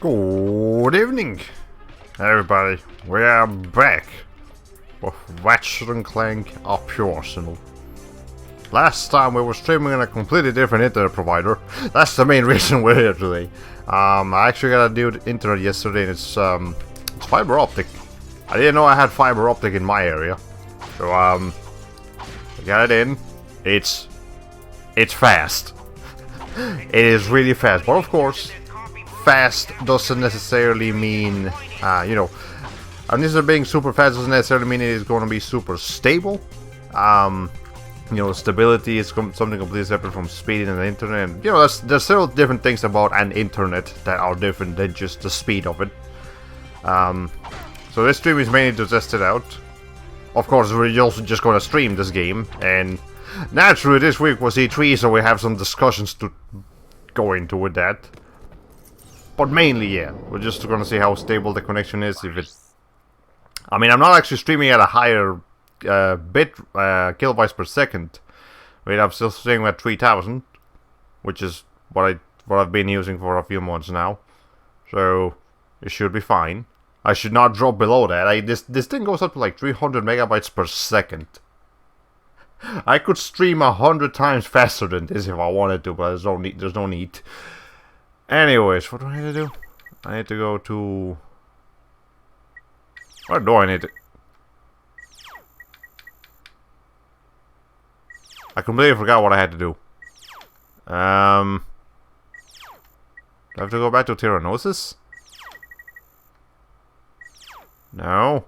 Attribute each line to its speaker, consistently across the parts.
Speaker 1: Good evening, everybody. We are back with Ratchet Clank up your arsenal. Last time we were streaming on a completely different internet provider. That's the main reason we're here today. I actually got a new internet yesterday, and it's fiber optic. I didn't know I had fiber optic in my area, so I got it in. It's fast. It is really fast, but of course, fast doesn't necessarily mean, and this is being super fast doesn't necessarily mean it is going to be super stable. Stability is something completely separate from speed in the internet. And, there's several different things about an internet that are different than just the speed of it. So this stream is mainly to test it out. Of course, we're also just going to stream this game, and naturally this week was E3, so we have some discussions to go into with that. But mainly, yeah, we're just going to see how stable the connection is. I'm not actually streaming at a higher kilobytes per second. Wait, I'm still streaming at 3000, which is what I've been using for a few months now. So it should be fine. I should not drop below that. This thing goes up to like 300 megabytes per second. I could stream 100 times faster than this if I wanted to, but there's no need. Anyways, what do I need to do? I need to go to... Where do I need to... I completely forgot what I had to do. Do I have to go back to Tyrannosis? No.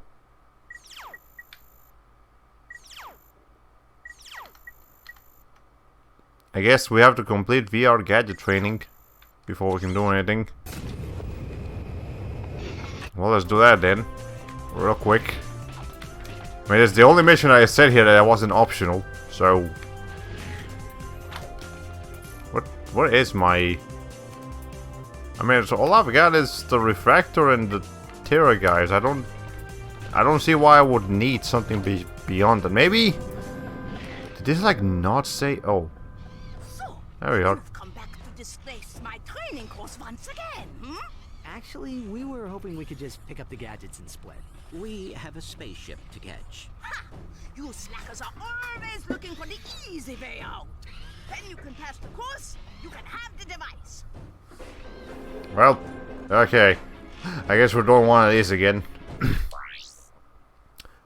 Speaker 1: I guess we have to complete VR gadget training before we can do anything. Well, let's do that then. Real quick. It's the only mission I said here that wasn't optional, so... What is my... so all I've got is the refractor and the Terra guys. I don't see why I would need something beyond that. Maybe... Did this like not say... Oh. There we are.
Speaker 2: Come back to disgrace my training course once again,
Speaker 3: Actually, we were hoping we could just pick up the gadgets and split.
Speaker 4: We have a spaceship to catch.
Speaker 2: Ha! You slackers are always looking for the easy way out. When you can pass the course, you can have the device.
Speaker 1: Well, okay. I guess we're doing one of these again.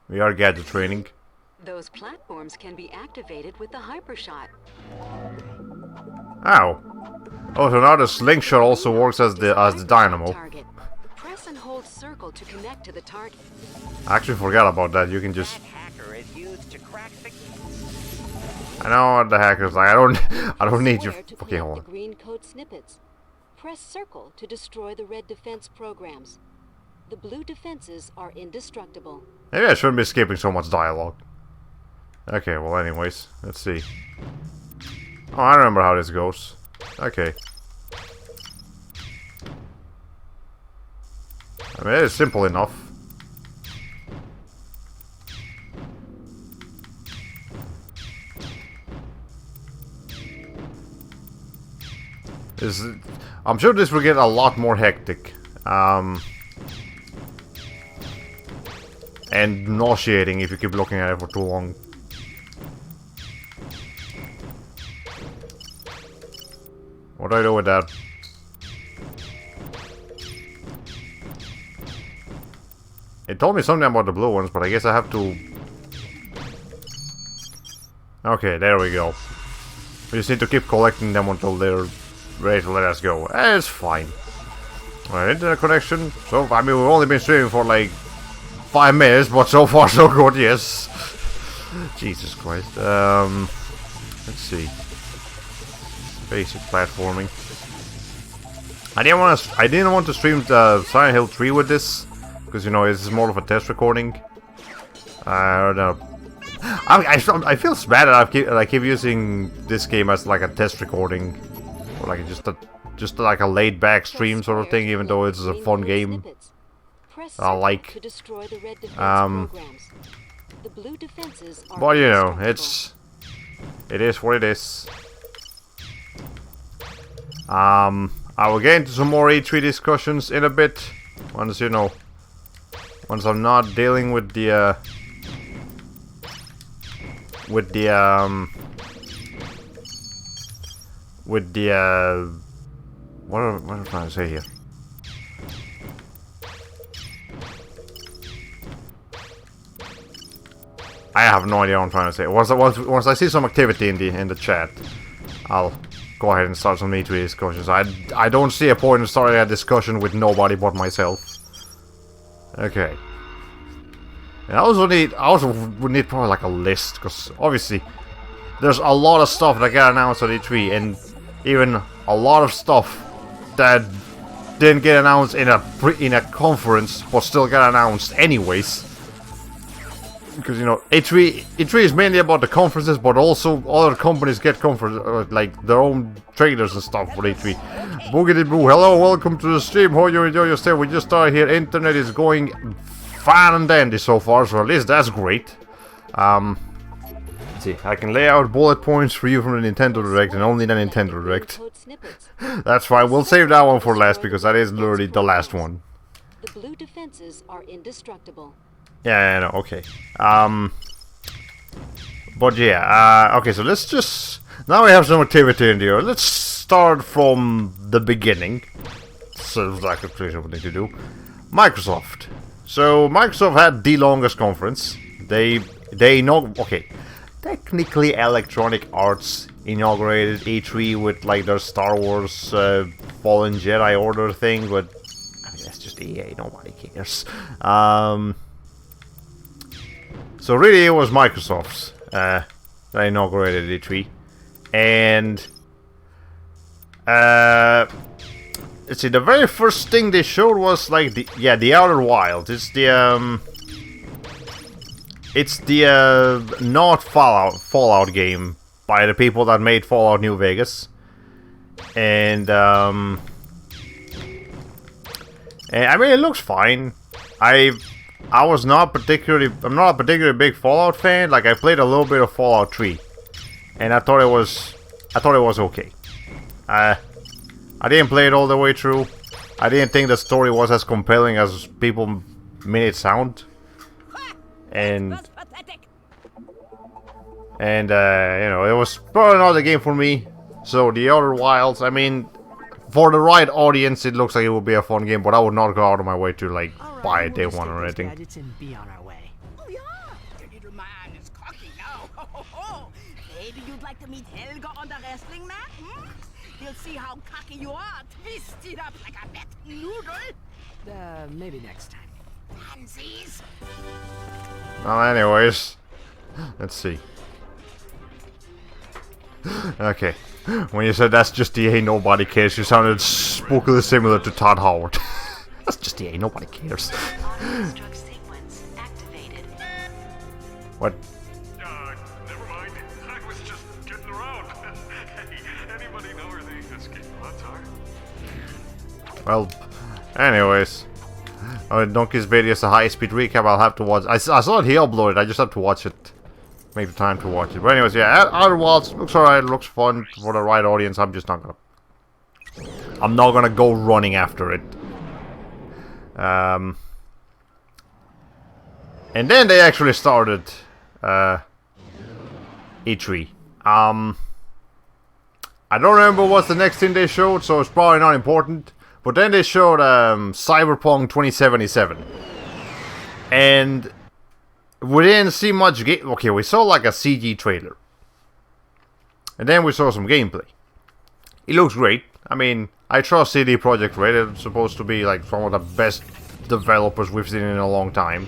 Speaker 1: We are gadget training.
Speaker 5: Those platforms can be activated with the hypershot.
Speaker 1: Ow. Oh, so now the slingshot also works as the dynamo.
Speaker 5: Target. Press and hold circle to connect to the target.
Speaker 1: I actually forgot about that. You can just...
Speaker 4: That hacker is used to crack the
Speaker 1: I know what the hacker's like. I don't need your... Okay, hold on.
Speaker 5: The green code snippets. Press circle to destroy the red defense programs. The blue defenses are indestructible.
Speaker 1: Maybe I shouldn't be skipping so much dialogue. Okay, well anyways, let's see. Oh, I remember how this goes. Okay. It is simple enough. I'm sure this will get a lot more hectic. And nauseating if you keep looking at it for too long. What do I do with that? It told me something about the blue ones, but I guess I have to... Okay, there we go. We just need to keep collecting them until they're ready to let us go. It's fine. Alright, internet connection. So, we've only been streaming for like 5 minutes, but so far so good, yes. Jesus Christ. Let's see. Basic platforming. I didn't want to stream the Silent Hill 3 with this, because this is more of a test recording. I don't know. I feel bad that I keep using this game as like a test recording, or like just like a laid back stream sort of thing, even though it's a fun game. I like. But it is what it is. I will get into some more E3 discussions in a bit. Once, you know, once I'm not dealing with the, what am I trying to say here? I have no idea what I'm trying to say. Once I see some activity in the chat, I'll go ahead and start some E3 discussions. I don't see a point in starting a discussion with nobody but myself. Okay. And I also would need probably like a list, because obviously there's a lot of stuff that got announced at E3, and even a lot of stuff that didn't get announced in a conference, but still got announced anyways. Because, you know, E3 is mainly about the conferences, but also other companies get like their own trailers and stuff for E3. Boogity Boo, hello, welcome to the stream. Hope you enjoy your stay. We just started here. Internet is going fine and dandy so far, so at least that's great. Let's see, I can lay out bullet points for you from the Nintendo Direct, and only the Nintendo Direct. That's fine. We'll save that one for last, because that is literally the last one.
Speaker 5: The blue defenses are indestructible.
Speaker 1: Yeah, no, okay. But yeah, okay, so let's just... Now we have some activity in here. Let's start from the beginning. Sounds like a reasonable thing to do. Microsoft. So, Microsoft had the longest conference. They know... Okay. Technically, Electronic Arts inaugurated E3 with, like, their Star Wars Fallen Jedi Order thing, but... I mean, that's just EA. Nobody cares. So really it was Microsoft's that inaugurated E3, and let's see, the very first thing they showed was like the Outer Wilds. It's the not Fallout game by the people that made Fallout New Vegas, and I mean, it looks fine. I'm not a particularly big Fallout fan. Like, I played a little bit of Fallout 3, and I thought it was okay. I didn't play it all the way through. I didn't think the story was as compelling as people made it sound. And you know, it was probably not the game for me. So the Outer Wilds, I mean, for the right audience, it looks like it would be a fun game, but I would not go out of my way to like buy it day one or anything.
Speaker 3: And be on our way.
Speaker 2: Oh yeah, the little man is cocky now. Ho, ho, ho. Maybe you'd like to meet Helga on the wrestling mat? Hmm? You'll see how cocky you are, twisted up like a wet noodle.
Speaker 3: Maybe next time.
Speaker 2: Pansies.
Speaker 1: Well, anyways, let's see. Okay, when you said that's just EA, nobody cares, you sounded spookily similar to Todd Howard. That's just EA, nobody cares. What?
Speaker 6: Never mind. I was just getting around. Hey, anybody know where the escape pods are?
Speaker 1: Well, anyways. Donkey's video is a high-speed recap. I'll have to watch. I saw it he uploaded. I just have to watch it. Make the time to watch it. But anyways, yeah, Outer Wilds looks alright. Looks fun for the right audience. I'm just not gonna. I'm not gonna go running after it. And then they actually started E3. I don't remember what's the next thing they showed, so it's probably not important. But then they showed Cyberpunk 2077. And we didn't see much game. Okay, we saw like a CG trailer. And then we saw some gameplay. It looks great. I mean, I trust CD Projekt Red. It's supposed to be like some of the best developers we've seen in a long time.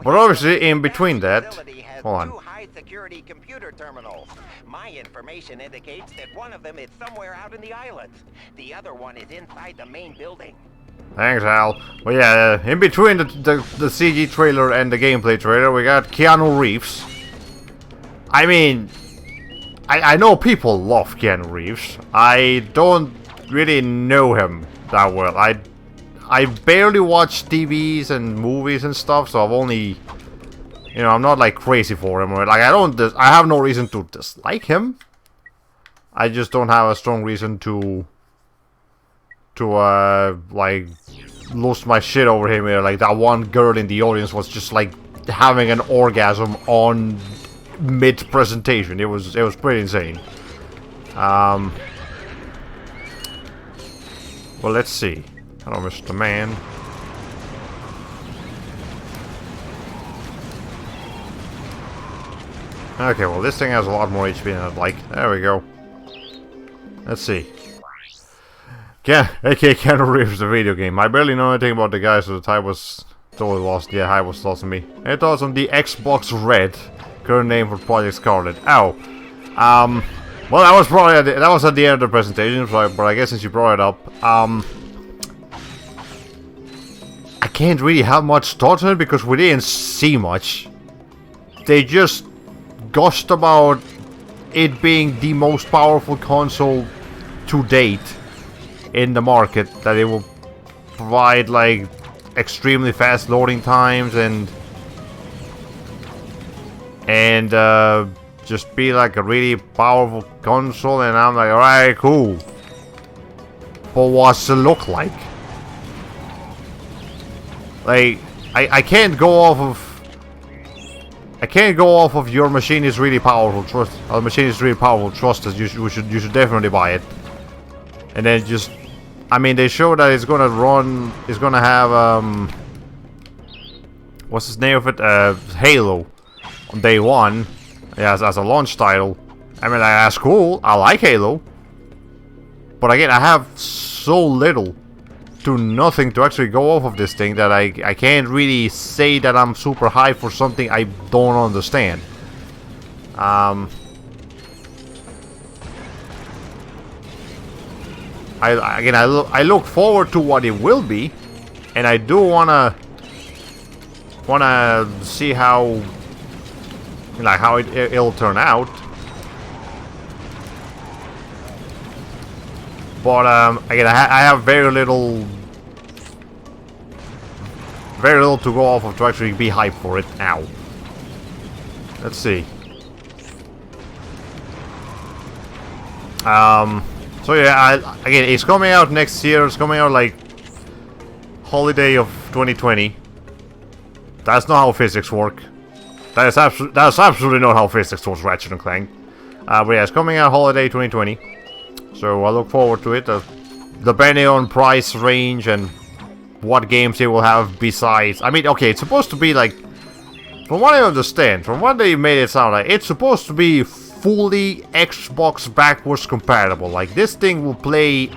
Speaker 1: But obviously, in between that... Hold on.
Speaker 4: Security computer terminals. My information indicates that one of them is somewhere out in the islands. The other one is inside the main building.
Speaker 1: Thanks, Al. Well, yeah, in between the CG trailer and the gameplay trailer, we got Keanu Reeves. I mean, I know people love Keanu Reeves. I don't really know him that well. I barely watch TVs and movies and stuff, so I've only... You know, I'm not like crazy for him. Or, like, I have no reason to dislike him. I just don't have a strong reason to like lose my shit over him here. Like that one girl in the audience was just like having an orgasm on mid presentation. It was pretty insane. Well, let's see. Hello, Mr. Man. Okay, well, this thing has a lot more HP than I'd like. There we go. Let's see. AK Keanu Reeves, the video game. I barely know anything about the guy, so the type was totally lost. Yeah, I was lost to me. Any thoughts on the Xbox Red, current name for Project Scarlet? Ow. Well, that was probably that was at the end of the presentation, but I guess since you brought it up, I can't really have much thoughts on it because we didn't see much. They just gushed about it being the most powerful console to date in the market, that it will provide like extremely fast loading times and just be like a really powerful console, and I'm like, alright, cool. But what's it look like? Like, I can't go off of your machine is really powerful, trust. Our machine is really powerful, trust us. You should definitely buy it. And then just, I mean, they show that it's gonna run. It's gonna have what's the name of it? Halo on day one. Yeah, as a launch title. I mean, like, that's cool. I like Halo. But again, I have so little to nothing to actually go off of this thing that I can't really say that I'm super high for something I don't understand. I look forward to what it will be, and I do wanna see how, like, how it'll turn out. But again, I have very little to go off of to actually be hyped for it now. Let's see. So yeah, again, it's coming out next year. It's coming out like holiday of 2020. That's not how physics work. That's absolutely not how physics works, Ratchet and Clank. But yeah, it's coming out holiday 2020. So I look forward to it. Depending on price range and what games it will have besides. I mean, okay, it's supposed to be like, from what I understand, from what they made it sound like, it's supposed to be fully Xbox backwards compatible. Like, this thing will play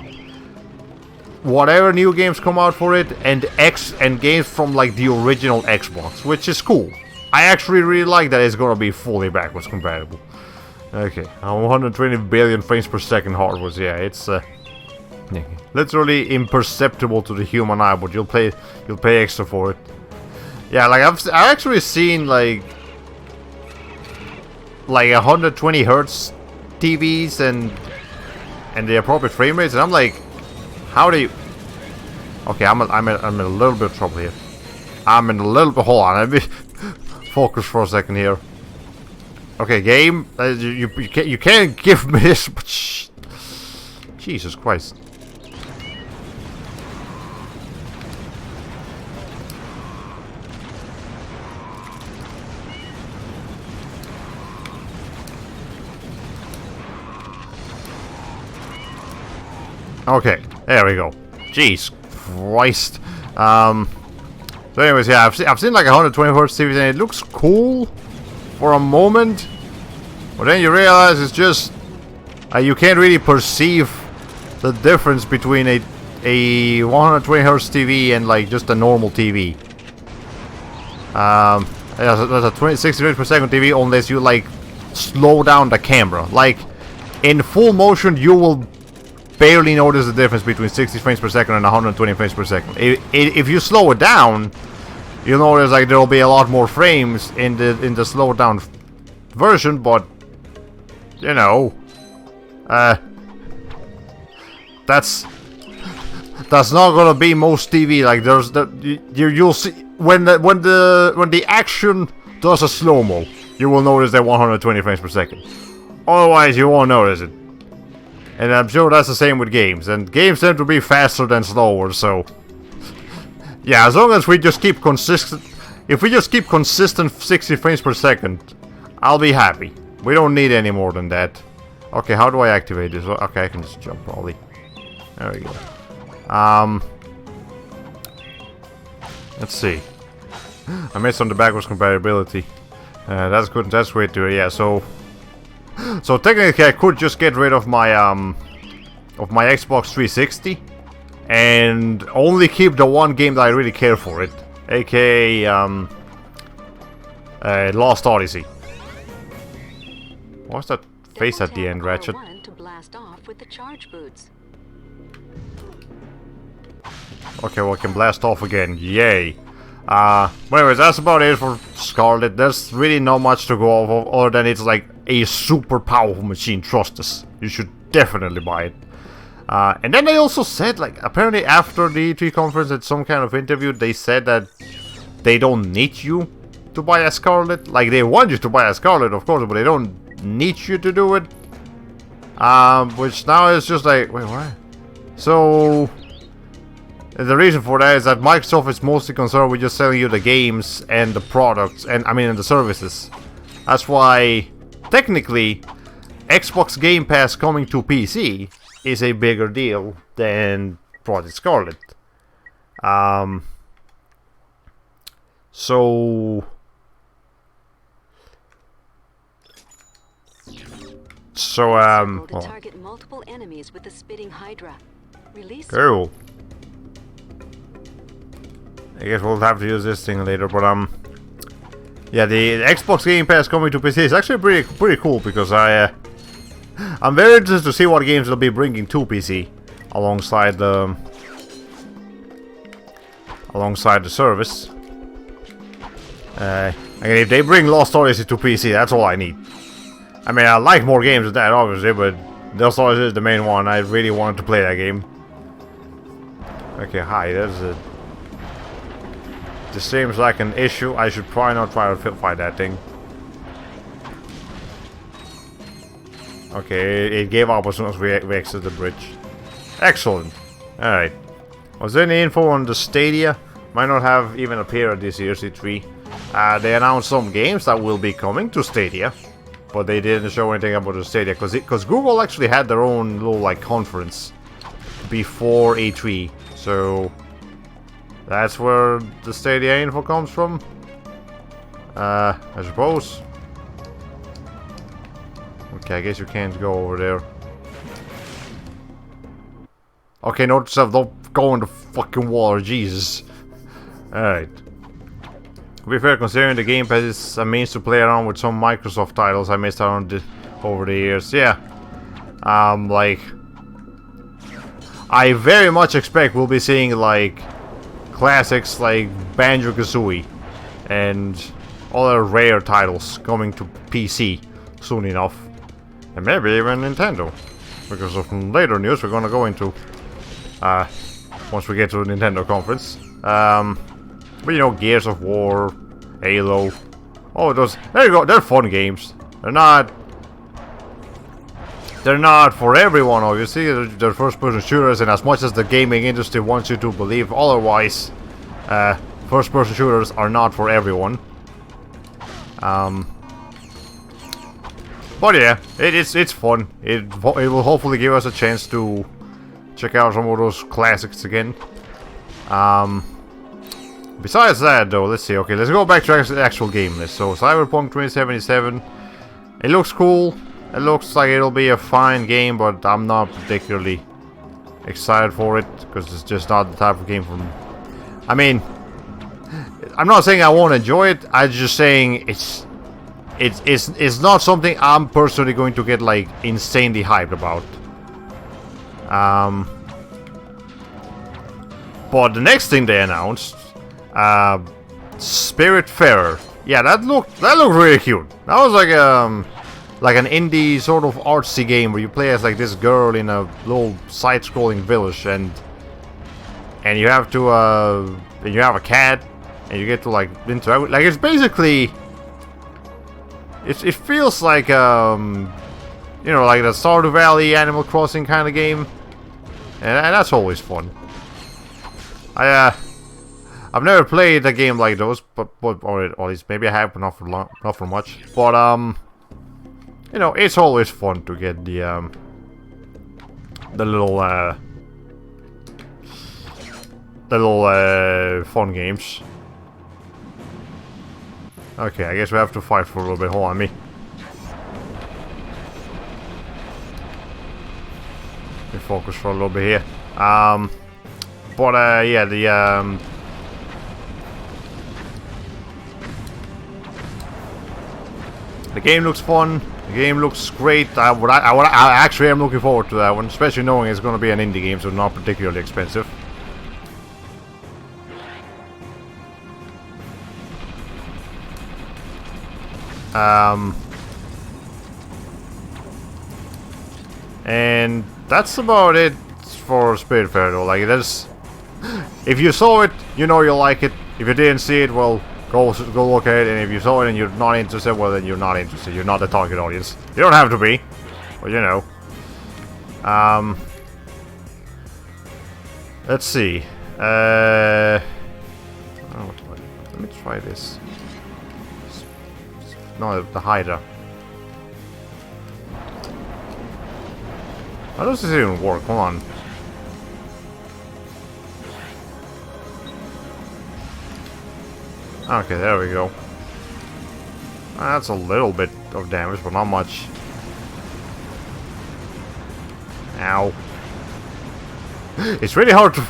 Speaker 1: whatever new games come out for it, and games from like the original Xbox, which is cool. I actually really like that it's gonna be fully backwards compatible. Okay, 120 billion frames per second hardware. Yeah, it's literally imperceptible to the human eye, but you'll pay extra for it. Yeah, like I've actually seen like 120 hertz TVs and the appropriate frame rates, and I'm like, how do you? Okay, I'm in a little bit of trouble here. I'm in a little bit. Hold on, let me focus for a second here. Okay, game, you can't give me this. Jesus Christ. Okay, there we go. Jeez Christ. So anyways, yeah, I've seen like 120 hertz TVs, and it looks cool for a moment, but then you realize it's just you can't really perceive the difference between a 120 hertz TV and like just a normal TV. There's a 60 frames per second TV unless you like slow down the camera. Like in full motion, you will barely notice the difference between 60 frames per second and 120 frames per second. If you slow it down, you'll notice like there will be a lot more frames in the slowed down version, but you know, that's not gonna be most TV. Like you'll see when the action does a slow-mo, you will notice that 120 frames per second. Otherwise, you won't notice it. And I'm sure that's the same with games. And games tend to be faster than slower, so... Yeah, as long as we just keep consistent... If we just keep consistent 60 frames per second, I'll be happy. We don't need any more than that. Okay, how do I activate this? Okay, I can just jump probably. There we go. Let's see. I missed on the backwards compatibility. That's good. That's great to hear. Yeah, so technically I could just get rid of my Xbox 360 and only keep the one game that I really care for it, aka Lost Odyssey. What's that face at the end, Ratchet?
Speaker 5: To blast off with the charge boots.
Speaker 1: Okay, well, I can blast off again. Yay. But anyways, that's about it for Scarlet. There's really not much to go off of other than it's like a super powerful machine. Trust us. You should definitely buy it. And then they also said, like, apparently after the E3 conference at some kind of interview, they said that they don't need you to buy a Scarlet. Like, they want you to buy a Scarlet, of course, but they don't need you to do it. Which now is just like, wait, what? So... the reason for that is that Microsoft is mostly concerned with just selling you the games and the products, and I mean and the services. That's why, technically, Xbox Game Pass coming to PC is a bigger deal than Project Scarlet. So
Speaker 5: To target multiple enemies with the spitting Hydra. Release.
Speaker 1: Cool. I guess we'll have to use this thing later, but yeah, the Xbox Game Pass coming to PC is actually pretty cool because I'm very interested to see what games they'll be bringing to PC alongside the service. And if they bring Lost Odyssey to PC, that's all I need. I mean, I like more games than that, obviously, but Lost Odyssey is the main one. I really wanted to play that game. Okay, hi, there's a... This seems like an issue. I should probably not try to fight that thing. Okay, it gave up as soon as we exited the bridge. Excellent. Alright. Was there any info on the Stadia? Might not have even appeared at this year's E3. They announced some games that will be coming to Stadia, but they didn't show anything about the Stadia because Google actually had their own little like conference before E3. So that's where the Stadia info comes from, I suppose. Okay, I guess you can't go over there. Okay, note to self, don't go in the fucking water, Jesus. Alright. To be fair, considering the Game Pass is a means to play around with some Microsoft titles I missed out on over the years, yeah. Like... I very much expect we'll be seeing, like, classics like Banjo-Kazooie and other rare titles coming to PC soon enough. And maybe even Nintendo. Because of later news we're gonna go into once we get to the Nintendo conference. But you know, Gears of War, Halo. Oh, those, there you go, they're fun games. They're not for everyone, obviously. They're first-person shooters, and as much as the gaming industry wants you to believe otherwise, first-person shooters are not for everyone. But yeah, it's fun. It will hopefully give us a chance to check out some of those classics again. Besides that, though, let's see. Okay, let's go back to the actual game list. So, Cyberpunk 2077. It looks cool. It looks like it'll be a fine game, but I'm not particularly excited for it because it's just not the type of game for me. I mean, I'm not saying I won't enjoy it. I'm just saying it's not something I'm personally going to get like insanely hyped about. But the next thing they announced, Spiritfarer. Yeah, that looked really cute. That was like an indie sort of artsy game where you play as like this girl in a little side-scrolling village, and you have to and you have a cat, and you get to like interact. Like it's basically, it feels like you know, like the Stardew Valley Animal Crossing kind of game, and that's always fun. I've never played a game like those, or at least maybe I have, but not for much. But you know, it's always fun to get the little fun games. Okay, I guess we have to fight for a little bit. Hold on me. Let me focus for a little bit here. But yeah, the game looks fun. The game looks great. I actually am looking forward to that one, especially knowing it's going to be an indie game, so not particularly expensive. And that's about it for Spiritfarer though. Like, there's... If you saw it, you know you'll like it. If you didn't see it, well, go look at it. And if you saw it and you're not interested, well, then you're not interested. You're not the target audience. You don't have to be. But, you know. Let's see. Oh, let me try this. No, the Hydra. How does this even work? Hold on. Okay, there we go. That's a little bit of damage, but not much. Ow. It's really hard to...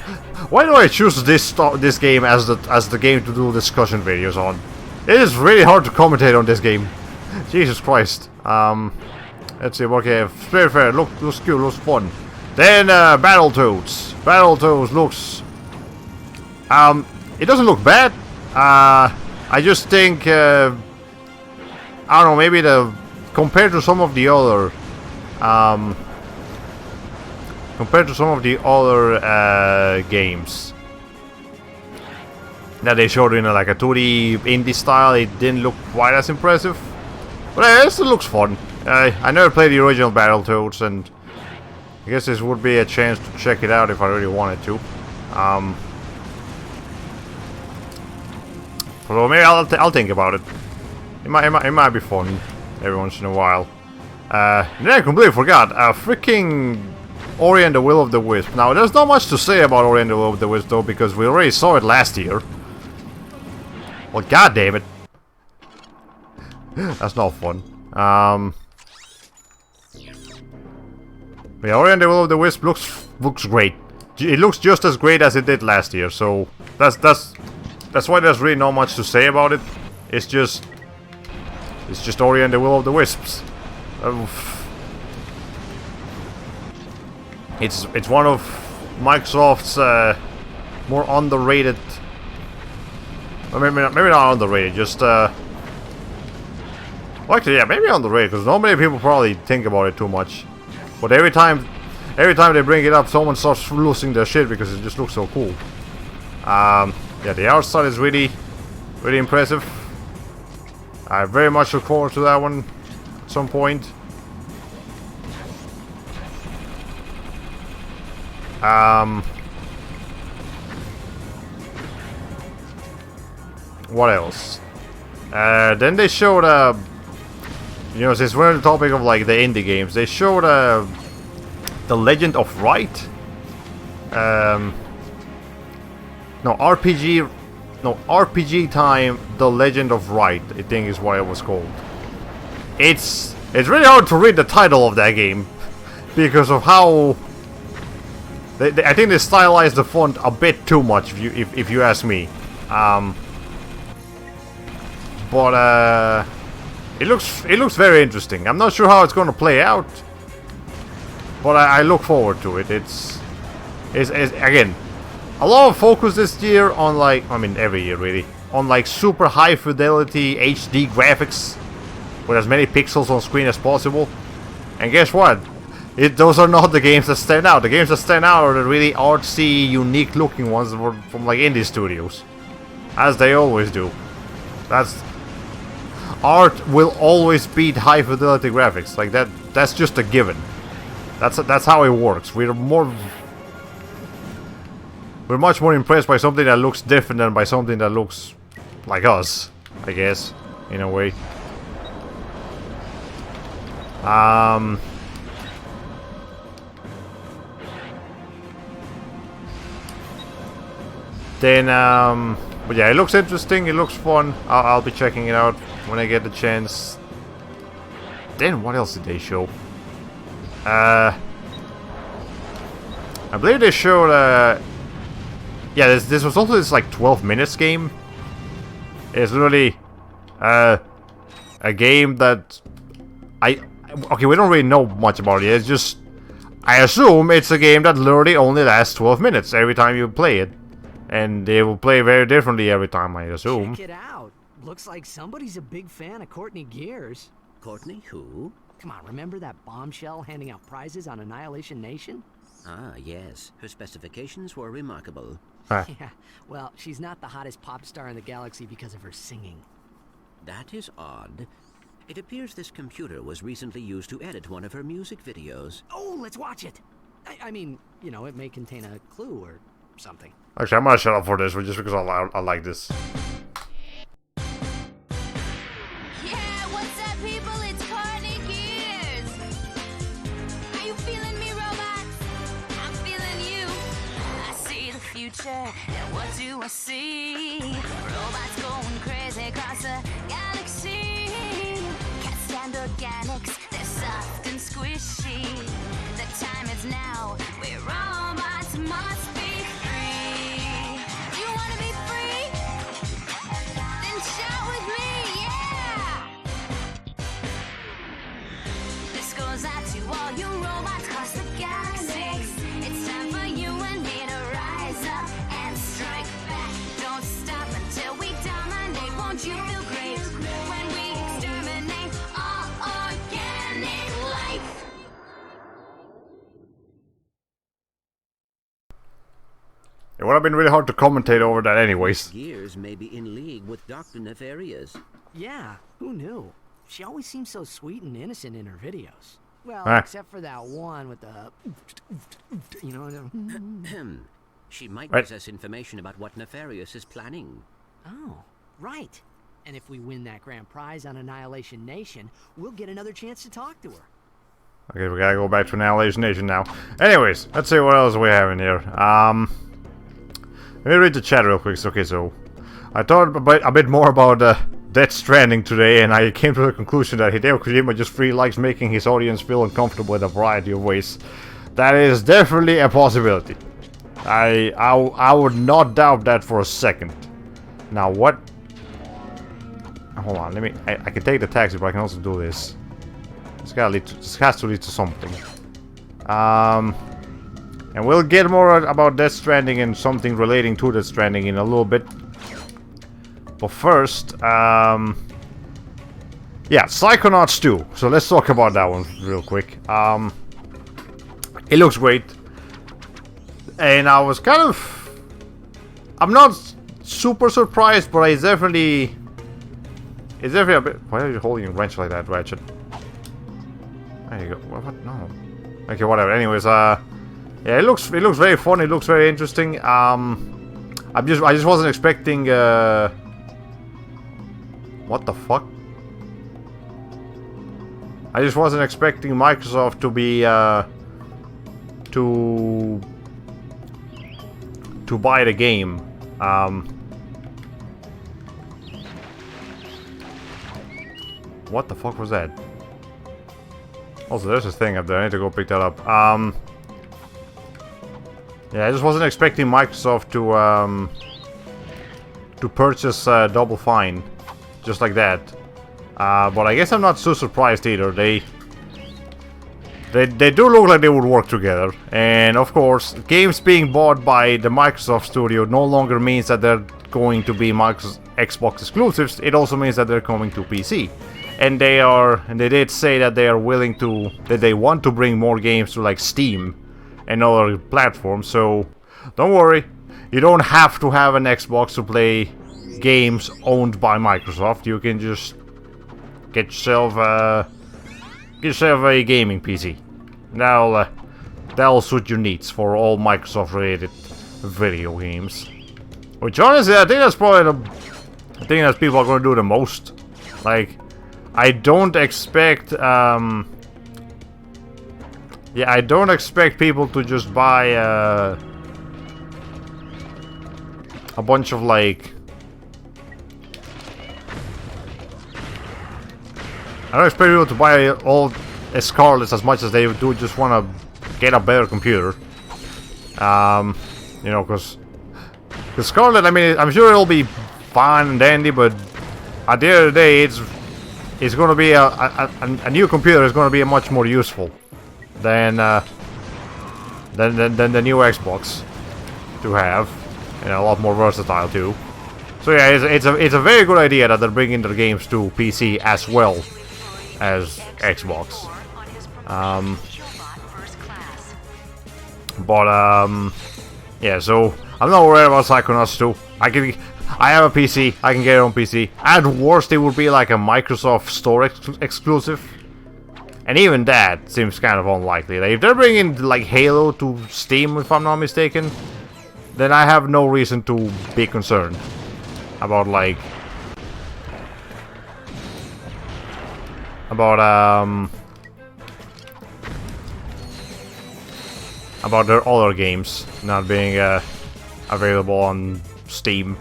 Speaker 1: Why do I choose this game as the game to do discussion videos on? It is really hard to commentate on this game. Jesus Christ. Let's see. Okay, Spiritfarer looks cool, looks fun. Then Battletoads. Battletoads looks... it doesn't look bad. I just think I don't know, maybe compared to some of the other games that they showed in like a 2D indie style, it didn't look quite as impressive. But it still looks fun. I never played the original Battletoads, and I guess this would be a chance to check it out if I really wanted to. So maybe I'll think about it. It might be fun every once in a while. Then I completely forgot. Freaking Ori and the Will of the Wisp. Now there's not much to say about Ori and the Will of the Wisp though, because we already saw it last year. Well, god damn it. That's not fun. Yeah, Ori and the Will of the Wisp looks great. It looks just as great as it did last year. So that's why there's really not much to say about it. It's just Ori and the Will of the Wisps. It's one of Microsoft's more underrated. Or maybe not underrated. Just well, actually, yeah, maybe underrated because not many people probably think about it too much. But every time they bring it up, someone starts losing their shit because it just looks so cool. Yeah, the art style is really impressive. I very much look forward to that one at some point. What else? Then they showed you know, since we're on the topic of like the indie games, they showed The Legend of Wright. RPG Time, The Legend of Wright, I think is what it was called. It's really hard to read the title of that game because of how I think they stylized the font a bit too much, if you ask me. But it looks very interesting. I'm not sure how it's going to play out, but I look forward to it. It's again. A lot of focus this year on every year really, on like super high fidelity HD graphics with as many pixels on screen as possible. And guess what? Those are not the games that stand out. The games that stand out are the really artsy, unique looking ones from like indie studios. As they always do. Art will always beat high fidelity graphics. Like that's just a given. That's how it works. We're much more impressed by something that looks different than by something that looks like us, I guess, in a way. But yeah, it looks interesting, it looks fun. I'll be checking it out when I get the chance. Then what else did they show? I believe they showed, yeah, this was also this like 12 minutes game. It's literally, a game that okay, we don't really know much about it. It's just, I assume it's a game that literally only lasts 12 minutes every time you play it. And they will play very differently every time, I assume.
Speaker 3: Check it out. Looks like somebody's a big fan of Courtney Gears.
Speaker 7: Courtney who?
Speaker 3: Come on, remember that bombshell handing out prizes on Annihilation Nation?
Speaker 7: Ah, yes. Her specifications were remarkable.
Speaker 3: Yeah, well, she's not the hottest pop star in the galaxy because of her singing.
Speaker 7: That is odd. It appears this computer was recently used to edit one of her music videos.
Speaker 3: Oh, let's watch it! I mean, you know, it may contain a clue or something.
Speaker 1: Actually, I'm gonna shut up for this one just because I like this.
Speaker 8: Yeah, what's up, people? It's Courtney Gears. Are you feeling me, robots? I'm feeling you. I see the future, and what do I see? Robots going crazy across the galaxy. Can't stand organics, they're soft and squishy. The time is now, where robots must be. To all you robots across the galaxy, it's time for you and me to rise up and strike back. Don't stop until we dominate. Won't you feel great when we exterminate all organic life?
Speaker 1: It would have been really hard to commentate over that anyways.
Speaker 7: Gears may be in league with Dr. Nefarious.
Speaker 3: Yeah, who knew? She always seems so sweet and innocent in her videos. Well, except for that one with the... You know...
Speaker 7: She might possess information about what Nefarious is planning.
Speaker 3: Oh, right. And if we win that grand prize on Annihilation Nation, we'll get another chance to talk to her.
Speaker 1: Okay, we gotta go back to Annihilation Nation now. Anyways, let's see what else we have in here. Let me read the chat real quick. Okay, so I thought a bit more about Death Stranding today, and I came to the conclusion that Hideo Kojima just really likes making his audience feel uncomfortable in a variety of ways. That is definitely a possibility. I would not doubt that for a second. Now what? Hold on, let me. I can take the taxi, but I can also do this. This has to lead to something. And we'll get more about Death Stranding and something relating to Death Stranding in a little bit. But first, yeah, Psychonauts 2. So let's talk about that one real quick. It looks great. And I was kind of... I'm not super surprised, but it's definitely a bit... Why are you holding a wrench like that, Ratchet? There you go. What? No. Okay, whatever. Anyways, yeah, it looks very fun. It looks very interesting. I just wasn't expecting... What the fuck? I just wasn't expecting Microsoft to be to buy the game. What the fuck was that? Also, there's this thing up there. I need to go pick that up. Yeah, I just wasn't expecting Microsoft to purchase Double Fine. Just like that. But I guess I'm not so surprised either. They do look like they would work together. And of course, games being bought by the Microsoft studio no longer means that they're going to be Microsoft Xbox exclusives. It also means that they're coming to PC. And they did say that they are willing to, that they want to bring more games to like Steam and other platforms. So don't worry, you don't have to have an Xbox to play games owned by Microsoft. You can just get yourself yourself a gaming PC. That'll suit your needs for all Microsoft-related video games. Which honestly, I think that's probably the thing that people are going to do the most. Like, I don't expect, yeah, I don't expect people to just buy a bunch of like. I don't expect people to buy all Scarlets as much as they do just want to get a better computer. You know, because Scarlet, I mean, I'm sure it'll be fine and dandy, but at the end of the day, it's going to be a new computer is going to be much more useful than the new Xbox to have, and a lot more versatile too. So yeah, it's a very good idea that they're bringing their games to PC as well as Xbox. Yeah, so I'm not worried about Psychonauts 2. I have a PC, I can get it on PC. At worst, it would be like a Microsoft Store exclusive. And even that seems kind of unlikely. Like, if they're bringing like Halo to Steam, if I'm not mistaken, then I have no reason to be concerned about like about their other games not being available on Steam.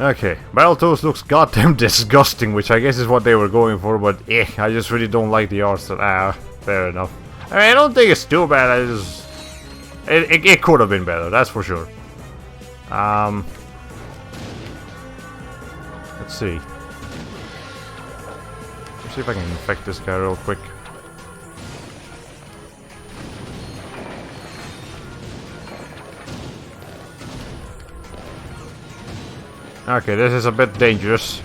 Speaker 1: Okay, Battletoads looks goddamn disgusting, which I guess is what they were going for, but I just really don't like the art style. Fair enough. I mean, I don't think it's too bad, it could have been better, that's for sure. Let's see. Let's see if I can infect this guy real quick. Okay, this is a bit dangerous.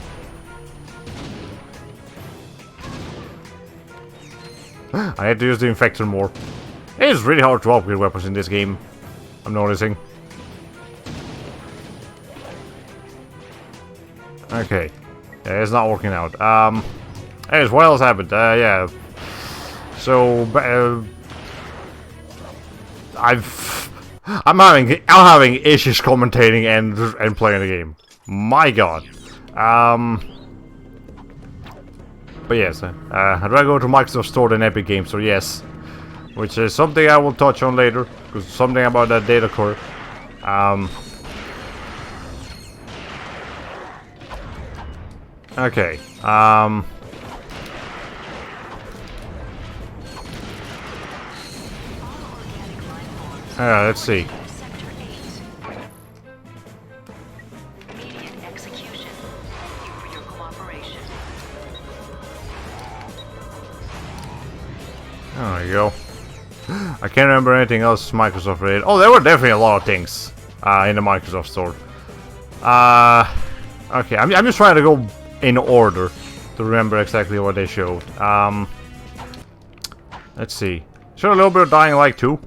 Speaker 1: I had to use the infector more. It is really hard to upgrade weapons in this game, I'm noticing. Okay. Yeah, it's not working out. Anyways, what else happened? Yeah. So, I'm having issues commentating and playing the game. My god. But yes, I'd rather go to Microsoft Store than Epic Games Store, yes. Which is something I will touch on later, because something about that data core. Okay. Let's see. There you go. I can't remember anything else Microsoft related. Oh, there were definitely a lot of things in the Microsoft Store. Okay, I'm just trying to go in order to remember exactly what they showed. Let's see. Showed a little bit of Dying Light 2.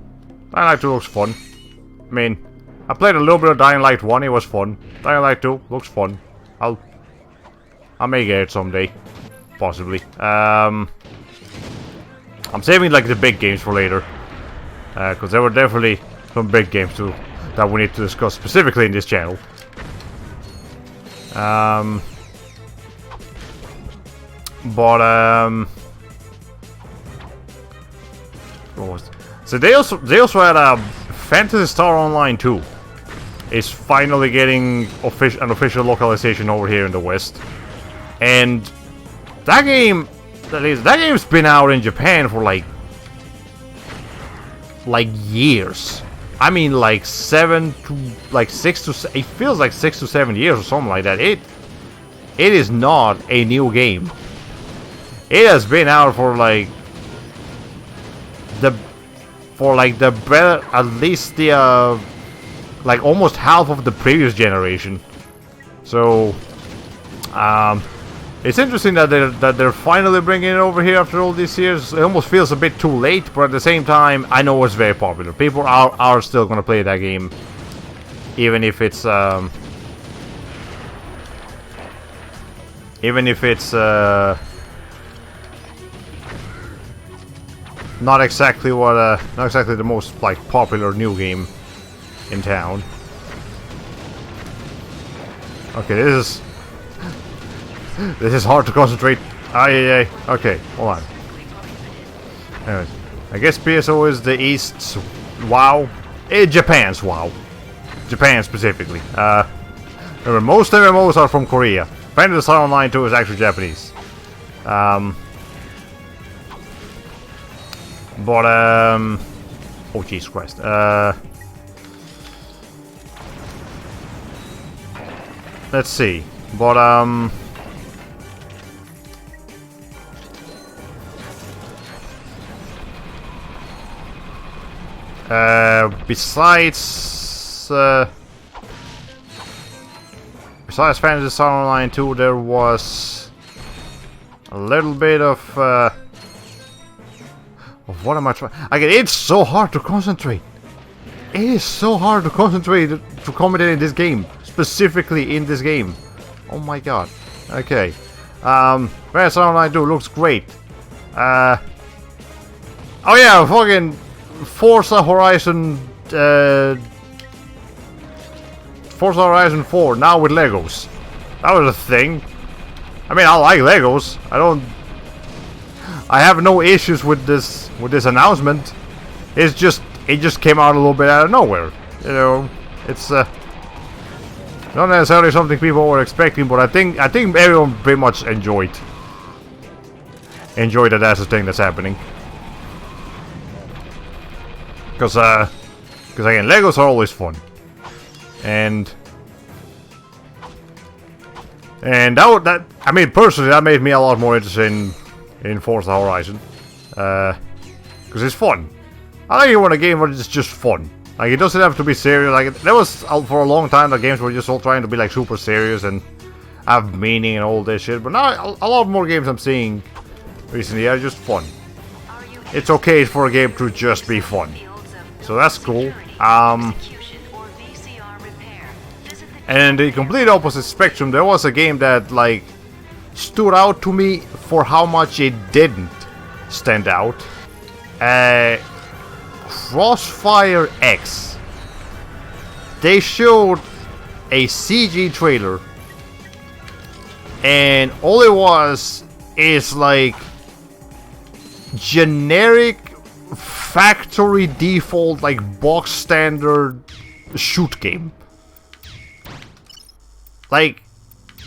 Speaker 1: Dying Light 2 looks fun. I mean, I played a little bit of Dying Light 1, it was fun. Dying Light 2 looks fun. I may get it someday. Possibly. I'm saving like the big games for later. Because there were definitely some big games too that we need to discuss specifically in this channel. What was it? So they also had a Phantasy Star Online 2 is finally getting an official localization over here in the West, and that game's been out in Japan for like years. I mean, like 6 to it feels like 6 to 7 years or something like that. It is not a new game. It has been out for like the better, at least the like almost half of the previous generation. So it's interesting that they're finally bringing it over here after all these years. It almost feels a bit too late, but at the same time, I know it's very popular. People are still gonna play that game, even if it's so not exactly what, not exactly the most like popular new game in town. Okay, this is hard to concentrate. Okay, hold on. Anyways, I guess PSO is the East's WoW, Japan's WoW, Japan specifically. Remember, most MMOs are from Korea. Fantasy Star Online 2 is actually Japanese. Oh Jesus Christ. Let's see. But besides Fantasy Star Online 2, there was a little bit of what am I trying? Again, it's so hard to concentrate. It is so hard to concentrate to commentate in this game, specifically in this game. Oh my god. Okay. Fantasy Star Online 2 looks great. Oh yeah, fucking Forza Horizon 4 now with Legos. That was a thing. I mean, I like Legos. I have no issues with this announcement. It just came out a little bit out of nowhere. You know, it's not necessarily something people were expecting, but I think everyone pretty much enjoyed that that's a thing that's happening. Because again, Legos are always fun, and that I mean, personally, that made me a lot more interested in Forza Horizon, because it's fun. I like it when a game where it's just fun. Like, it doesn't have to be serious. Like, there was for a long time the games were just all trying to be like super serious and have meaning and all this shit. But now a lot more games I'm seeing recently are just fun. It's okay for a game to just be fun. So that's cool. And the complete opposite spectrum, there was a game that like stood out to me for how much it didn't stand out. Crossfire X. They showed a CG trailer, and all it was is like generic factory default, like box standard shoot game. Like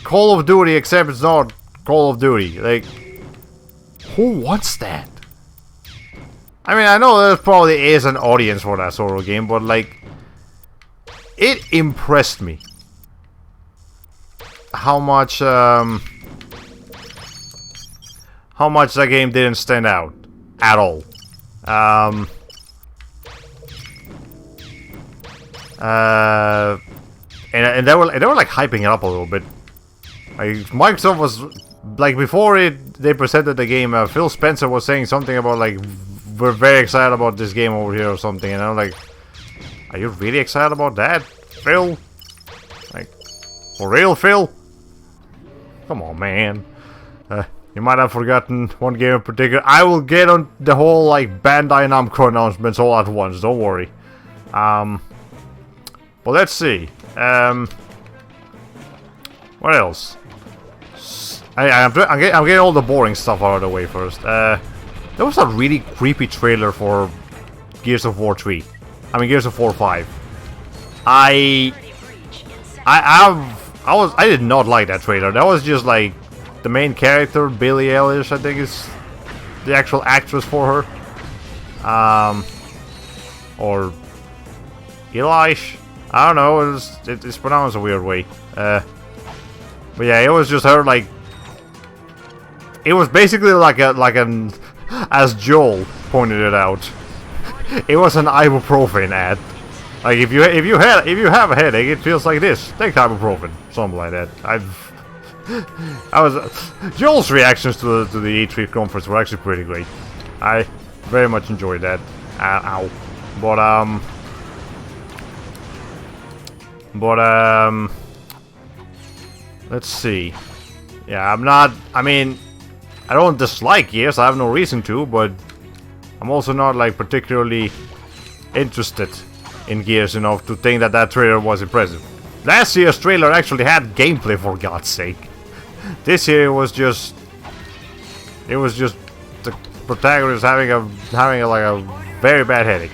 Speaker 1: Call of Duty, except it's not Call of Duty. Like, who wants that? I mean, I know there probably is an audience for that sort of game, but like, it impressed me how much that game didn't stand out at all. And they were like hyping it up a little bit. Like, Microsoft was like, before they presented the game, Phil Spencer was saying something about like, we're very excited about this game over here or something, and I'm like, are you really excited about that, Phil? Like, for real, Phil? Come on, man. You might have forgotten one game in particular. I will get on the whole like Bandai Namco announcements all at once. Don't worry. But let's see. What else? I'm getting all the boring stuff out of the way first. There was a really creepy trailer for Gears of War 3. I mean, Gears of War 5. I did not like that trailer. That was just like the main character, Billie Eilish, I think is the actual actress for her. Or Elish. I don't know. It's pronounced a weird way. But yeah, it was just her like. It was basically like an, as Joel pointed it out, it was an ibuprofen ad. Like, if you have a headache, it feels like this. Take ibuprofen, something like that. Joel's reactions to the E3 conference were actually pretty great. I very much enjoyed that. Ow. But let's see. Yeah, I mean, I don't dislike Gears, I have no reason to, but I'm also not like particularly interested in Gears enough to think that that trailer was impressive. Last year's trailer actually had gameplay, for God's sake. This year it was just the protagonist having like a very bad headache.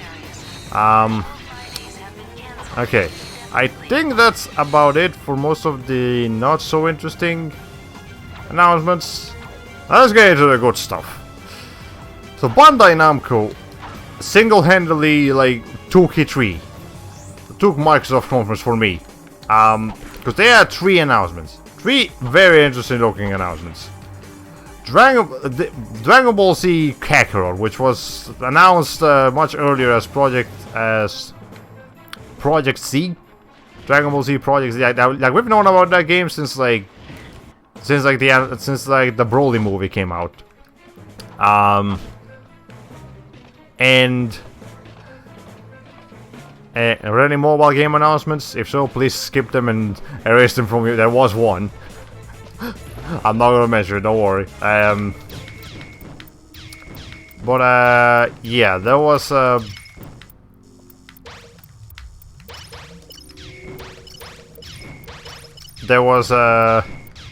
Speaker 1: Okay, I think that's about it for most of the not so interesting announcements. Let's get into the good stuff. So Bandai Namco single-handedly like took Microsoft conference for me, because they had 3 announcements, 3 very interesting looking announcements. Dragon Ball Z Kakarot, which was announced much earlier as Project Z, Dragon Ball Z Project Z. Like we've known about that game since the Broly movie came out. And are there any mobile game announcements? If so, please skip them and erase them from you. There was one. I'm not gonna mention it, don't worry. Yeah, there was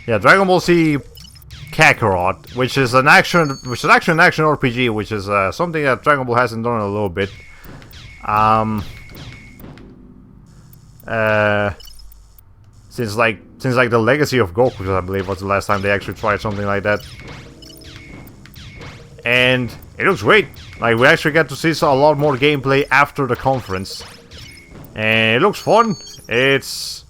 Speaker 1: Dragon Ball Z Kakarot, which is actually an action RPG, which is something that Dragon Ball hasn't done in a little bit. Since the Legacy of Goku, I believe, was the last time they actually tried something like that. And it looks great. Like, we actually get to see a lot more gameplay after the conference. And it looks fun. It's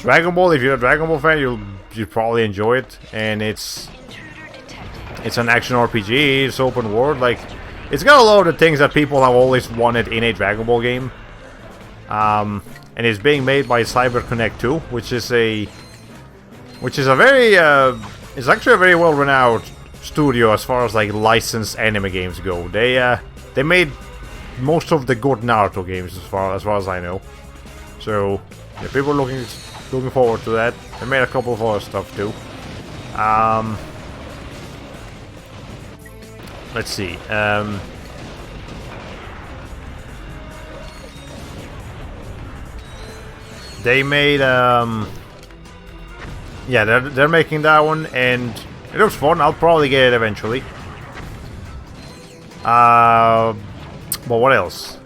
Speaker 1: Dragon Ball. If you're a Dragon Ball fan, you'll probably enjoy it. And it's an action RPG. It's open world. Like, it's got a lot of the things that people have always wanted in a Dragon Ball game. And it's being made by CyberConnect 2, which is a very it's actually a very well-renowned studio as far as like licensed anime games go. They made most of the good Naruto games as far as I know. So yeah, people are looking forward to that. They made a couple of other stuff too. Let's see. They made yeah, they're making that one, and it looks fun. I'll probably get it eventually. But what else?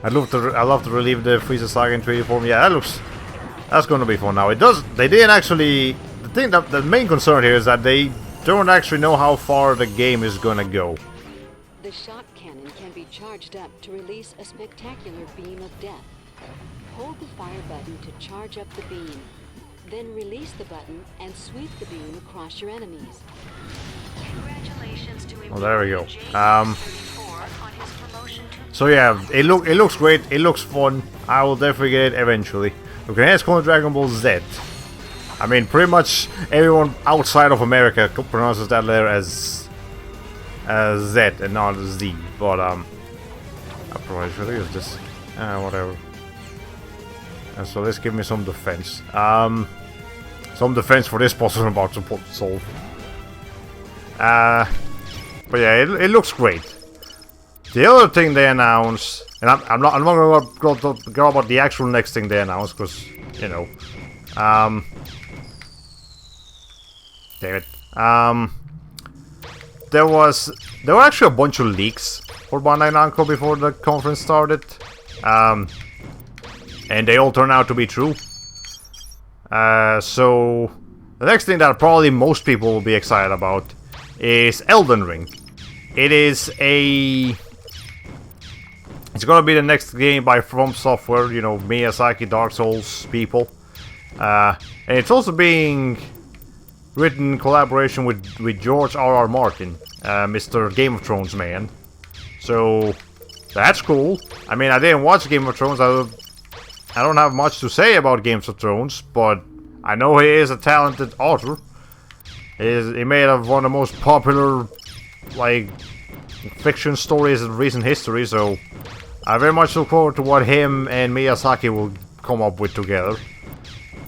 Speaker 1: I'd love to relive the Frieza Saga in 3D form. Yeah, that's gonna be fun. Now they didn't actually. The thing that the main concern here is that they don't actually know how far the game is gonna go.
Speaker 5: The shot cannon can be charged up to release a spectacular beam of death. Hold the fire button to charge up the beam. Then release the button and sweep the beam across your enemies. Congratulations to
Speaker 1: well, there we go. So yeah, it looks great. It looks fun. I will definitely get it eventually. Okay, let's call it Dragon Ball Z. I mean, pretty much everyone outside of America pronounces that letter as Z and not Z. But I probably should use this. Whatever. And so let's give me some defense. Some defense for this puzzle I'm about to solve. But yeah, it looks great. The other thing they announced, and I'm not gonna go about the actual next thing they announced, because you know, damn it. There were actually a bunch of leaks for Bandai Namco before the conference started. And they all turn out to be true. So the next thing that probably most people will be excited about is Elden Ring. It's gonna be the next game by From Software, you know, Miyazaki, Dark Souls people. And it's also being written in collaboration with George R.R. Martin, Mr. Game of Thrones man. So that's cool. I mean, I didn't watch Game of Thrones. I don't have much to say about Game of Thrones, but I know he is a talented author. He made one of the most popular, like, fiction stories in recent history, so I very much look forward to what him and Miyazaki will come up with together.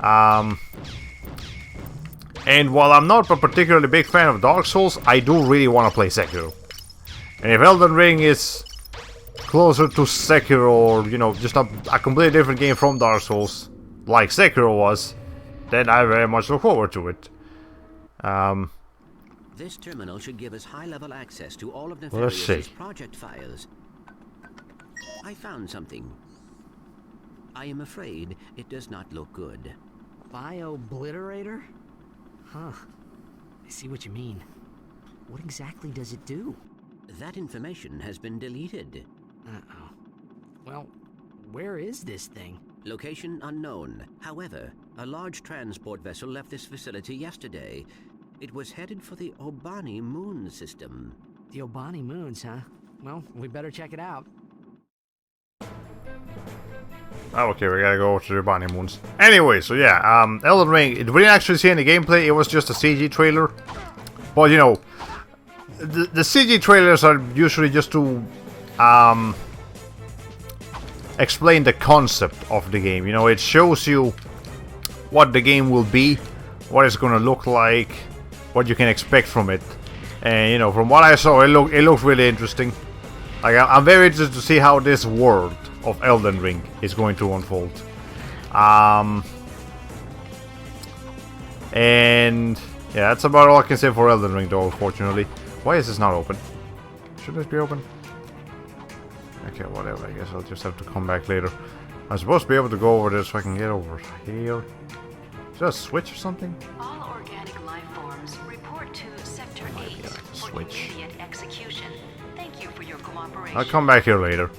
Speaker 1: And while I'm not a particularly big fan of Dark Souls, I do really want to play Sekiro. And if Elden Ring is closer to Sekiro, or, you know, just a completely different game from Dark Souls, like Sekiro was, then I very much look forward to it.
Speaker 7: This terminal should give us high-level access to all of
Speaker 1: Let's see.
Speaker 7: Nefarious's project files. I found something. I am afraid it does not look good.
Speaker 3: Bio-obliterator? Huh. I see what you mean. What exactly does it do?
Speaker 7: That information has been deleted.
Speaker 3: Uh-oh. Well, where is this thing?
Speaker 7: Location unknown. However, a large transport vessel left this facility yesterday. It was headed for the Obani moon system.
Speaker 3: The Obani moons, huh? Well, we better check it out.
Speaker 1: Okay, we gotta go to the Bunny Moons. Anyway, so yeah, Elden Ring, we didn't actually see any gameplay, it was just a CG trailer. But, you know, the CG trailers are usually just to explain the concept of the game. You know, it shows you what the game will be, what it's gonna look like, what you can expect from it. And, you know, from what I saw, it looked really interesting. Like, I'm very interested to see how this world of Elden Ring is going to unfold. And yeah, that's about all I can say for Elden Ring, though, unfortunately. Why is this not open? Should this be open? Okay, whatever, I guess I'll just have to come back later. I'm supposed to be able to go over there so I can get over here. Is there a switch or something?
Speaker 5: All organic life forms report to Sector 8 for
Speaker 1: switch.
Speaker 5: immediate execution. Thank you for your cooperation.
Speaker 1: I'll come back here later.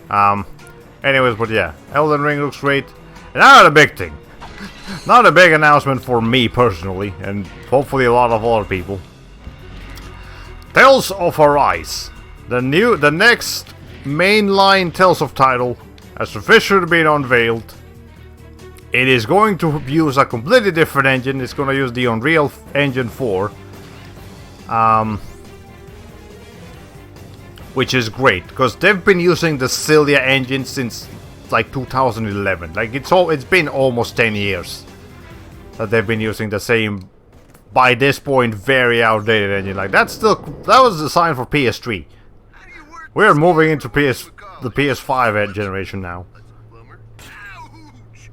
Speaker 1: Anyways, but yeah, Elden Ring looks great. And not a big thing. Not a big announcement for me personally, and hopefully a lot of other people. Tales of Arise. The next mainline Tales of title has officially been unveiled. It is going to use a completely different engine. It's going to use the Unreal Engine 4. Which is great, because they've been using the Cilia engine since like 2011. Like it's been almost 10 years that they've been using the same, by this point, very outdated engine. Like that was designed for PS3. We're moving into the PS5 generation now.
Speaker 9: Ouch!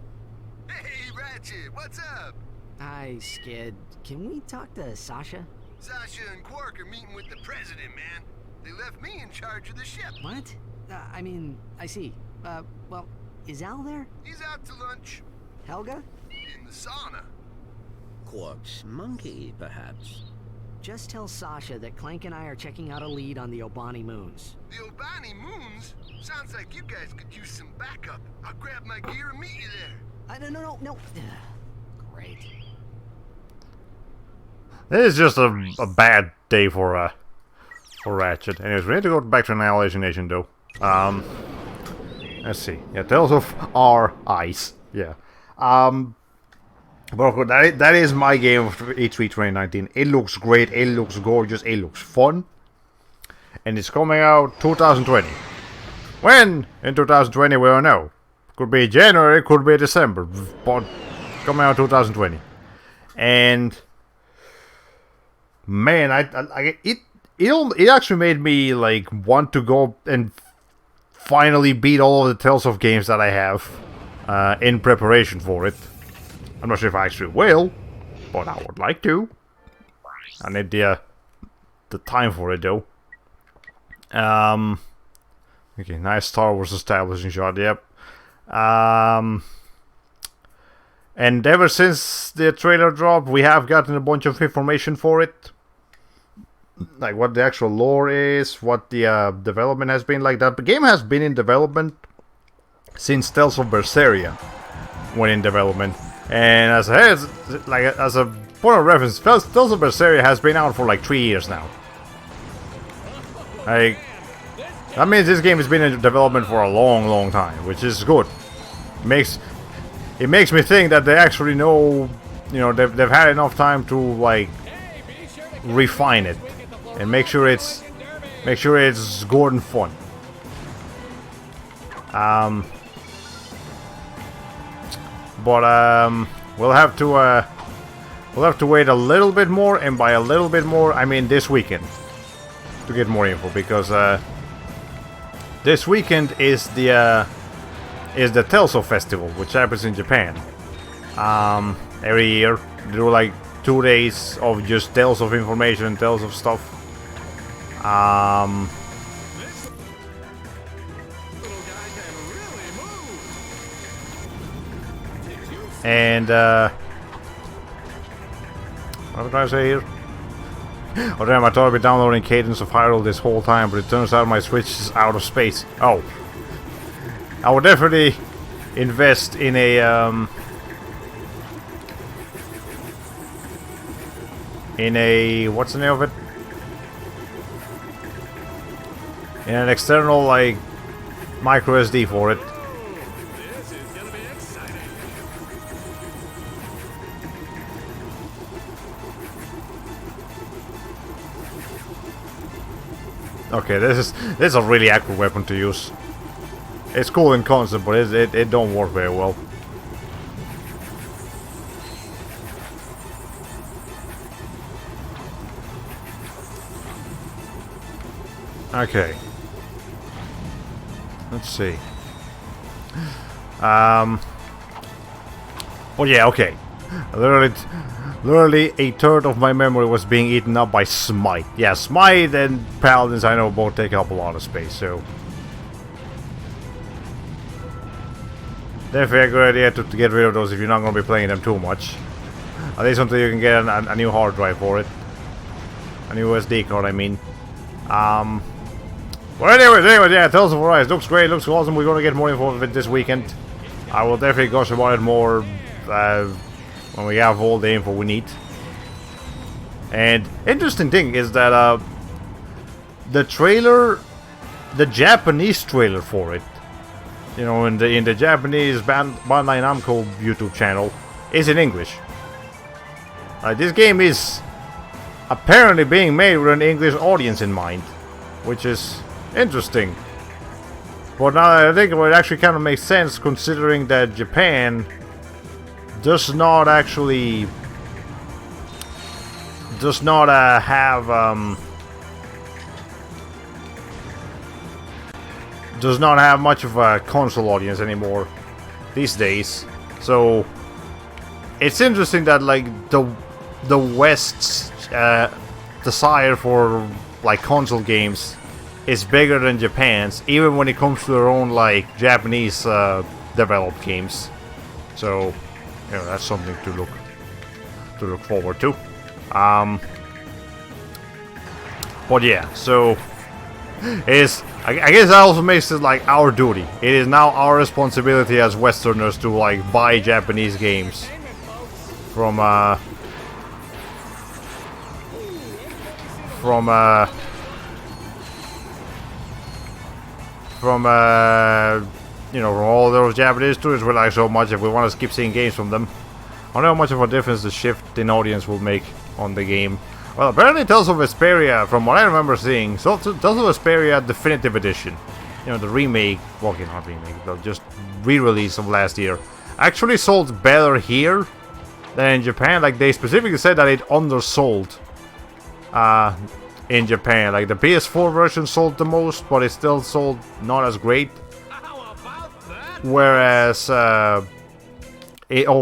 Speaker 9: Hey, Ratchet, what's up?
Speaker 3: Hi, Skid. Can we talk to Sasha?
Speaker 9: Sasha and Quark are meeting with the president, man. They left me in charge of the ship.
Speaker 3: What? I mean, I see. Well, is Al there?
Speaker 9: He's out to lunch.
Speaker 3: Helga?
Speaker 9: In the sauna.
Speaker 7: Quark's monkey, perhaps.
Speaker 3: Just tell Sasha that Clank and I are checking out a lead on the Obani moons.
Speaker 9: The Obani moons? Sounds like you guys could use some backup. I'll grab my gear and meet you there.
Speaker 3: No. Great.
Speaker 1: This is just a bad day for Ratchet. Anyways, we need to go back to Annihilation Nation, though. Let's see. Yeah, Tales of Arise. Yeah. But of course, that is my game of E3 2019. It looks great. It looks gorgeous. It looks fun. And it's coming out 2020. When in 2020, we don't know. Could be January, could be December. But coming out 2020. And man, it actually made me like want to go and finally beat all of the Tales of games that I have in preparation for it. I'm not sure if I actually will, but I would like to. I need the time for it though. Okay, nice Star Wars establishing shot. Yep. And ever since the trailer dropped, we have gotten a bunch of information for it. Like what the actual lore is, what the development has been like. That the game has been in development since Tales of Berseria went in development. And as a point of reference, Tales of Berseria has been out for like 3 years now. Like, that means this game has been in development for a long time, which is good. It makes me think that they actually know, you know, they've had enough time to like refine it and make sure it's good and fun. But we'll have to wait a little bit more, and by a little bit more I mean this weekend, to get more info, because this weekend is the Telso Festival, which happens in Japan. Every year, they do like 2 days of just tales of information and tales of stuff. And what am I trying to say here? Oh damn, I thought I'd be downloading Cadence of Hyrule this whole time, but it turns out my Switch is out of space. Oh. I would definitely invest in a what's the name of it? In an external like micro SD for it. Okay, this is a really accurate weapon to use. It's cool in concept, but it don't work very well. Okay. Let's see. Well, yeah, okay. Literally a third of my memory was being eaten up by Smite. Yeah, Smite and Paladins I know both take up a lot of space, so... Definitely a good idea to get rid of those if you're not going to be playing them too much. At least until you can get a new hard drive for it. A new SD card, I mean. Well, anyway, yeah, Tales of Arise looks great, looks awesome. We're going to get more info of it this weekend. I will definitely gush about it more when we have all the info we need. And interesting thing is that the trailer, the Japanese trailer for it, you know, in the Japanese Bandai Namco YouTube channel, is in English. This game is apparently being made with an English audience in mind, which is interesting. But now that I think about it, actually kind of makes sense considering that Japan does not actually have much of a console audience anymore these days. So it's interesting that like the West's desire for like console games is bigger than Japan's, even when it comes to their own like Japanese developed games. So you know, that's something to look forward to. But yeah, so I guess that also makes it like our duty. It is now our responsibility as Westerners to like buy Japanese games from you know, from all those Japanese studios we like so much. If we want to keep seeing games from them, I don't know how much of a difference the shift in audience will make on the game. Well, apparently Tales of Vesperia, from what I remember seeing, so Tales of Vesperia Definitive Edition, you know, the remake, well, not remake, but just re-release of last year, actually sold better here than in Japan. Like, they specifically said that it undersold in Japan. Like, the PS4 version sold the most, but it still sold not as great. Whereas over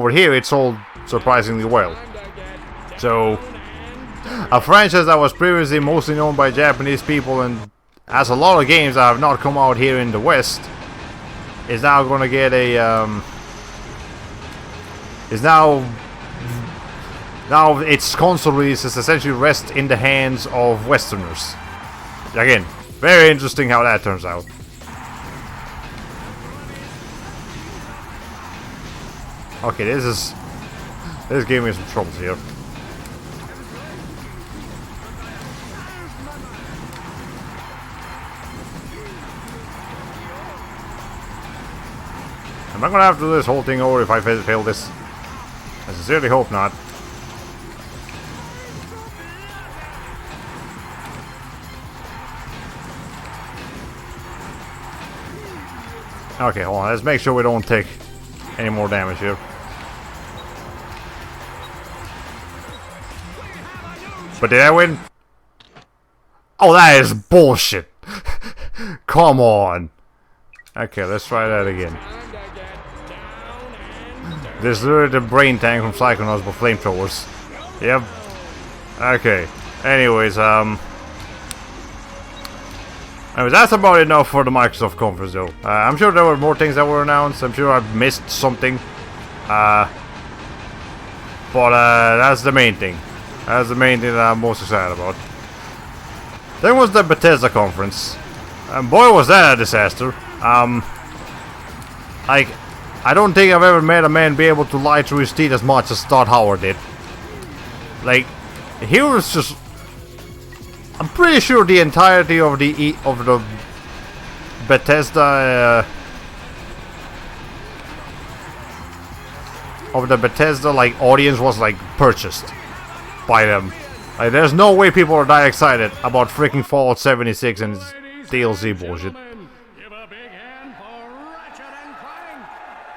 Speaker 1: here it sold surprisingly well. So a franchise that was previously mostly known by Japanese people and has a lot of games that have not come out here in the West is now going to get a now its console releases essentially rest in the hands of Westerners. Again, very interesting how that turns out. Okay, this gave me some troubles here. Am I gonna have to do this whole thing over if I fail this? I sincerely hope not. Okay, hold on. Let's make sure we don't take any more damage here. But did I win? Oh, that is bullshit. Come on. Okay, let's try that again. This is literally the brain tank from Psychonauts with flamethrowers. Yep. Okay. Anyways, that's about enough for the Microsoft conference, though. I'm sure there were more things that were announced. I'm sure I missed something. But that's the main thing. That's the main thing that I'm most excited about. Then was the Bethesda conference. And boy, was that a disaster. I don't think I've ever met a man be able to lie through his teeth as much as Todd Howard did. Like, he was just... I'm pretty sure the entirety of the Bethesda like audience was like purchased by them. Like, there's no way people are that excited about freaking Fallout 76 and its DLC bullshit.
Speaker 6: Give a big hand for Ratchet Clank.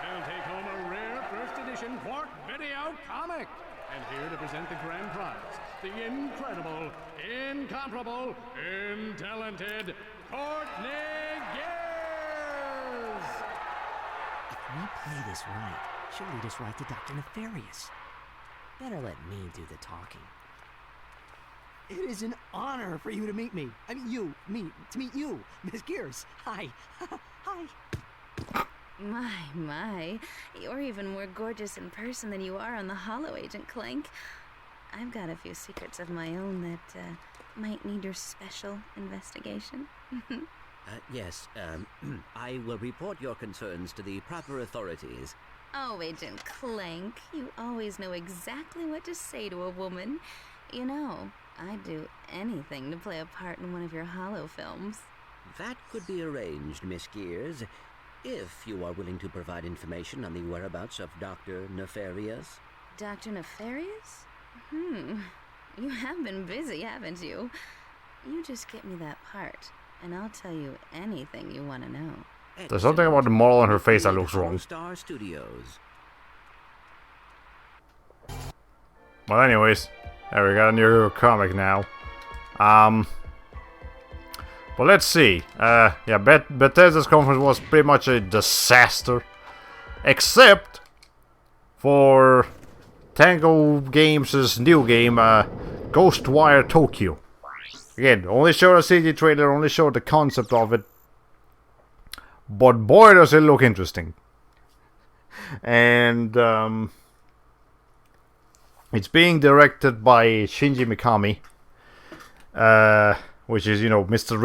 Speaker 6: They'll take home a rare first edition Quark video comic. And here to present the grand prize, the incredible, incomparable, talented Courtney Gears.
Speaker 3: If we play this right, she'll lead us right to Dr. Nefarious. Better let me do the talking. It is an honor for you to meet me. I mean, to meet you, Miss Gears. Hi. Hi.
Speaker 8: My. You're even more gorgeous in person than you are on the Holo, Agent Clank. I've got a few secrets of my own that might need your special investigation.
Speaker 7: Yes, I will report your concerns to the proper authorities.
Speaker 8: Oh, Agent Clank, you always know exactly what to say to a woman. You know, I'd do anything to play a part in one of your Holo films.
Speaker 7: That could be arranged, Miss Gears, if you are willing to provide information on the whereabouts of Dr. Nefarious.
Speaker 8: Dr. Nefarious? You have been busy, haven't you? You just get me that part, and I'll tell you anything you want to know.
Speaker 1: There's something about the model on her face that looks wrong.
Speaker 7: Star Studios.
Speaker 1: Well, anyways, there we got a new comic now. But let's see. Yeah, Bethesda's conference was pretty much a disaster, except for Tango Games' new game, Ghostwire Tokyo. Again, only showed a CG trailer, only showed the concept of it. But boy, does it look interesting. And it's being directed by Shinji Mikami, which is, you know, Mr.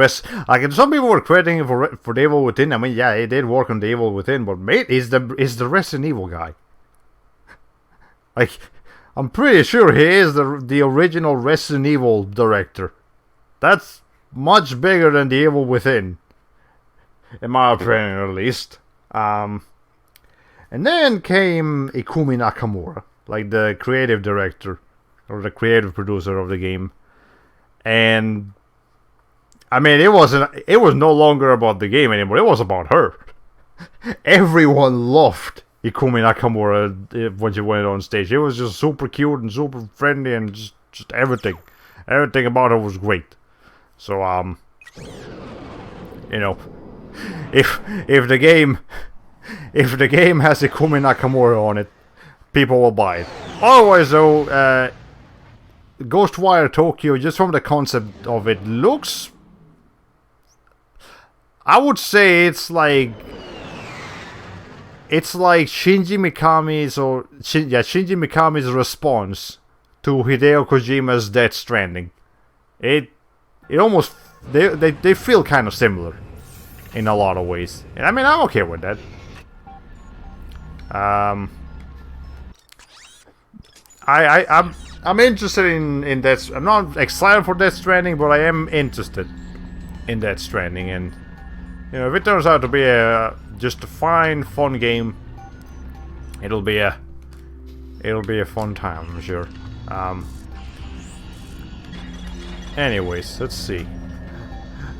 Speaker 1: Like, some people were crediting him for The Evil Within. I mean, yeah, he did work on The Evil Within, but mate, he's the Resident Evil guy. Like, I'm pretty sure he is the original Resident Evil director. That's much bigger than The Evil Within, in my opinion, at least. And then came Ikumi Nakamura, like the creative director or the creative producer of the game. And I mean, it was no longer about the game anymore. It was about her. Everyone loved Ikumi Nakamura when she went on stage. It was just super cute and super friendly and just everything. Everything about her was great. So you know, if the game has Ikumi Nakamura on it, people will buy it. Otherwise, though, Ghostwire Tokyo, just from the concept of it, looks... I would say it's like Shinji Mikami's response to Hideo Kojima's Death Stranding. It almost... They feel kind of similar in a lot of ways. And I mean, I'm okay with that. I'm interested in that. I'm not excited for Death Stranding, but I am interested in Death Stranding. And you know, if it turns out to be just a fine, fun game, it'll be a fun time, I'm sure. Anyways, let's see.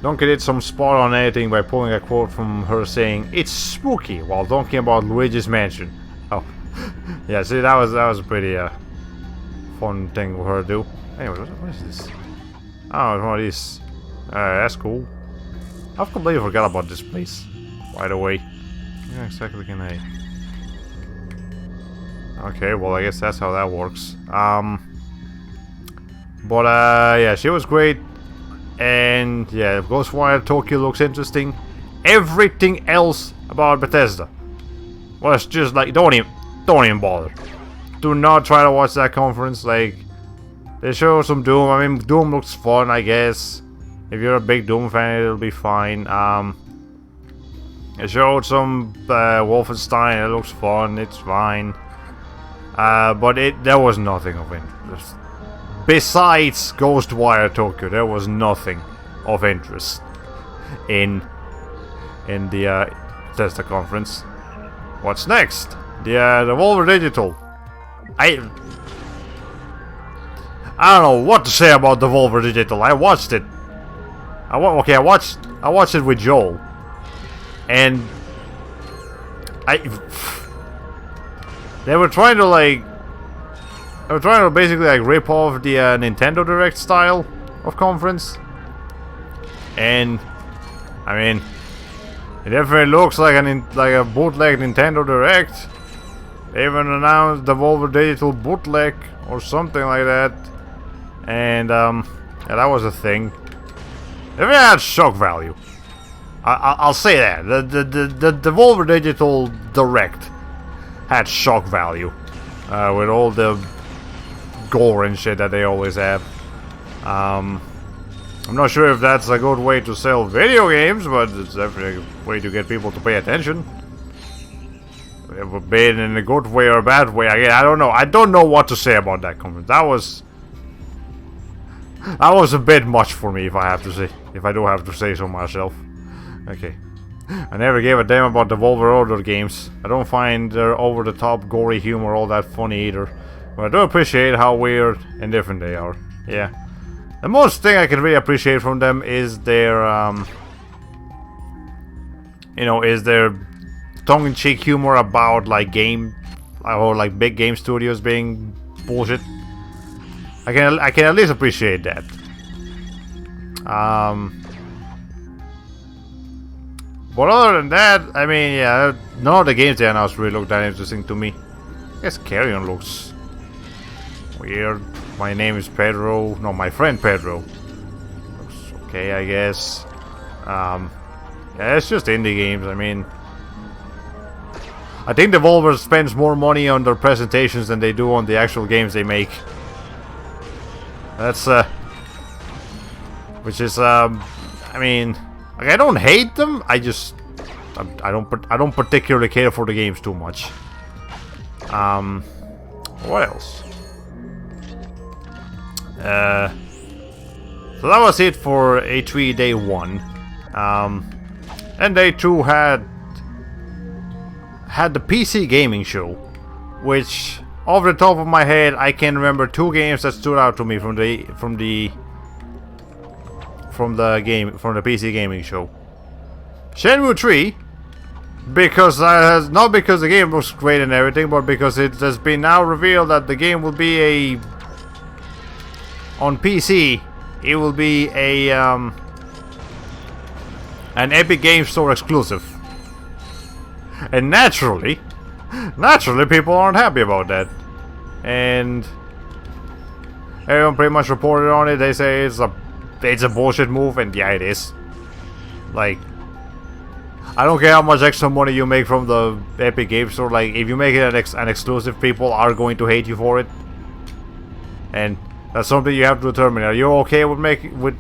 Speaker 1: Donkey did some spot on editing by pulling a quote from her saying, "It's spooky," while talking about Luigi's Mansion. Oh, yeah. See, that was a pretty fun thing for her to do. Anyway, what is this? Oh, it's one of these. That's cool. I've completely forgot about this place. By the way. Yeah, exactly can I... Okay, well, I guess that's how that works. But, yeah, she was great. And, yeah, Ghostwire Tokyo looks interesting. Everything else about Bethesda was just like, don't even bother. Do not try to watch that conference. Like, they show some Doom. I mean, Doom looks fun, I guess. If you're a big Doom fan, it'll be fine. They showed some Wolfenstein. It looks fun. It's fine. But there was nothing of interest. Besides Ghostwire Tokyo, there was nothing of interest in the Bethesda conference. What's next? The Devolver Digital. I don't know what to say about Devolver Digital. I watched it. I watched it with Joel, and they were trying to basically like rip off the Nintendo Direct style of conference, and I mean, it definitely looks like a bootleg Nintendo Direct. They even announced Devolver Digital bootleg or something like that, and yeah, that was a thing. It really had shock value. I'll say that the Devolver Digital Direct had shock value with all the gore and shit that they always have. I'm not sure if that's a good way to sell video games, but it's definitely a way to get people to pay attention. Be it in a good way or a bad way, again, I don't know. I don't know what to say about that conference. That was a bit much for me, if I do have to say so myself. Okay. I never gave a damn about Devolver other games. I don't find their over-the-top gory humor all that funny either. But I do appreciate how weird and different they are. Yeah. The most thing I can really appreciate from them is their, is their tongue-in-cheek humor about, like, big game studios being bullshit. I can at least appreciate that. But other than that, I mean, yeah, none of the games they announced really looked that interesting to me. I guess Carrion looks weird. My name is Pedro. No, my friend Pedro. Looks okay, I guess. Yeah, it's just indie games. I mean, I think Devolver spends more money on their presentations than they do on the actual games they make. That's which is I mean, like, I don't hate them. I don't particularly care for the games too much. What else? So that was it for A3 Day 1. And Day 2 had the PC gaming show, which off the top of my head I can remember two games that stood out to me from the PC gaming show. Shenmue 3, because not because the game looks great and everything, but because it has been now revealed that the game will be on PC. It will be an Epic Games Store exclusive, and naturally people aren't happy about that, and everyone pretty much reported on it. They say it's a bullshit move, and yeah, it is. Like, I don't care how much extra money you make from the Epic Games Store. Like, if you make it an exclusive, people are going to hate you for it, and that's something you have to determine. Are you okay with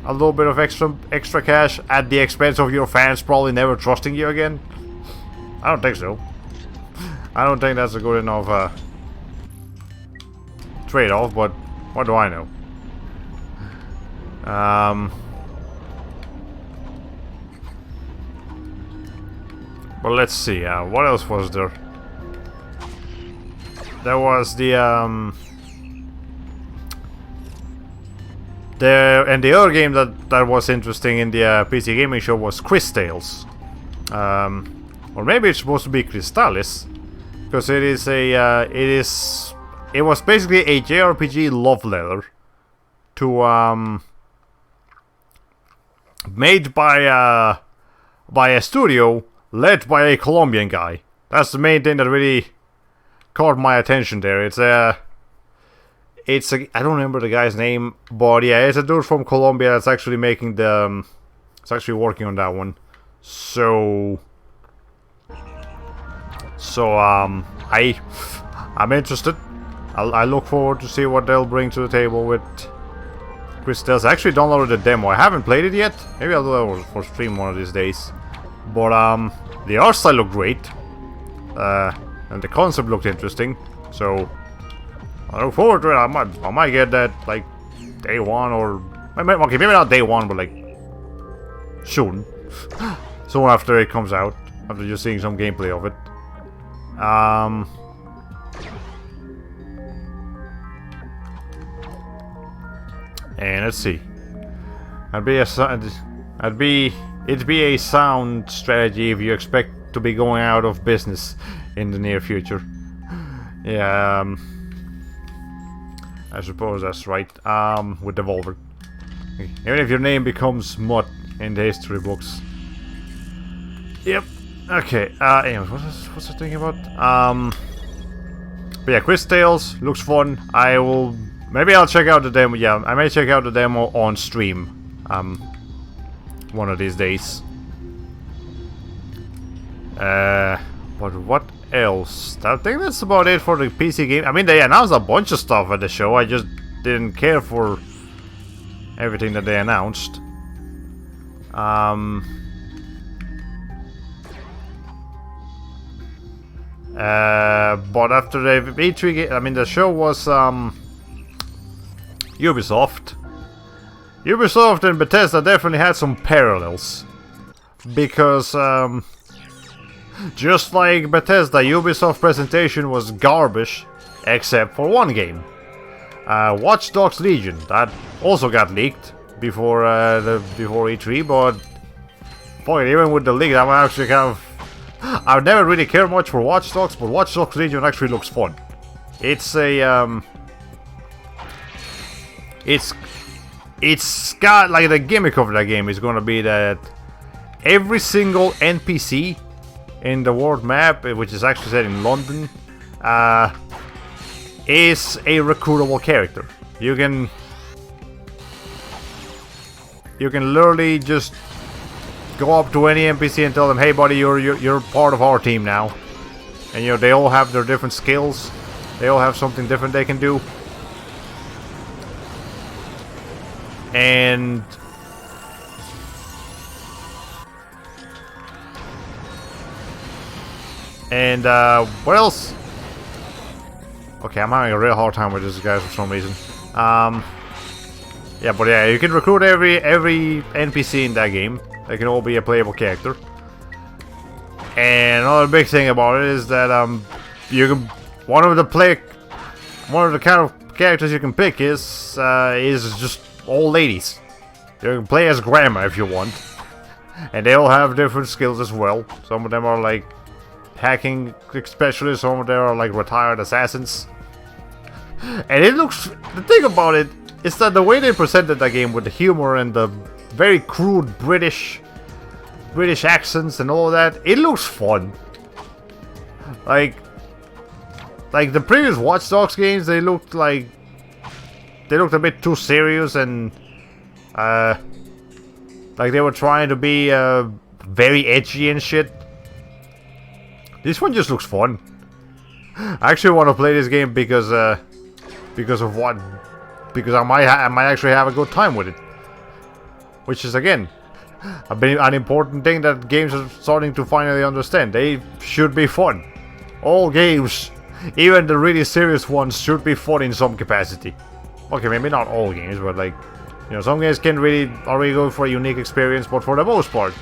Speaker 1: a little bit of extra cash at the expense of your fans probably never trusting you again? I don't think so. I don't think that's a good enough trade-off, but what do I know? But let's see, what else was there? There was the other game that was interesting in the PC gaming show was Crystales. Or maybe it's supposed to be Crystales, because it was basically a JRPG love letter to made by a studio led by a Colombian guy. That's the main thing that really caught my attention there. It's a I don't remember the guy's name, but yeah, it's a dude from Colombia that's actually making the it's actually working on that one. So I'm interested. I look forward to see what they'll bring to the table with Crystals. I actually downloaded the demo. I haven't played it yet. Maybe I'll do it for stream one of these days. But the art style looked great, and the concept looked interesting. So I look forward to it. I might get that like day one, or okay, maybe not day one, but like soon. Soon after it comes out, after just seeing some gameplay of it. And let's see. It'd be a sound strategy if you expect to be going out of business in the near future. Yeah, I suppose that's right. With Devolver. Even if your name becomes mud in the history books. Yep. Okay. Anyways, what's the thing about? But yeah, Quiz Tales looks fun. Maybe I'll check out the demo. Yeah, I may check out the demo on stream. One of these days. But what else? I think that's about it for the PC game. I mean, they announced a bunch of stuff at the show. I just didn't care for everything that they announced. But after the E3, I mean, the show was Ubisoft. Ubisoft and Bethesda definitely had some parallels, because just like Bethesda, Ubisoft presentation was garbage, except for one game, Watch Dogs Legion. That also got leaked before before E3, but boy, even with the leak, I'm actually kind of. I've never really cared much for Watch Dogs, but Watch Dogs Legion actually looks fun. It's a it's got like the gimmick of that game is gonna be that every single NPC in the world map, which is actually set in London, is a recruitable character. You can literally just go up to any NPC and tell them, "Hey, buddy, you're part of our team now." And you know, they all have their different skills. They all have something different they can do. And what else? Okay, I'm having a real hard time with this guy for some reason. Yeah, but yeah, you can recruit every NPC in that game. They can all be a playable character. And another big thing about it is that you can one of the kind of characters you can pick is just all ladies. You can play as grandma if you want, and they all have different skills as well. Some of them are like hacking specialists, some of them are like retired assassins. And it looks. The thing about it is that the way they presented that game with the humor and the very crude British accents and all that, it looks fun. Like the previous Watch Dogs games, they looked a bit too serious and like they were trying to be very edgy and shit. This one just looks fun. I actually want to play this game because I might actually have a good time with it. Which is again an important thing that games are starting to finally understand. They should be fun. All games, even the really serious ones, should be fun in some capacity. Okay, maybe not all games, but like, you know, some games are really good for a unique experience, but for the most part,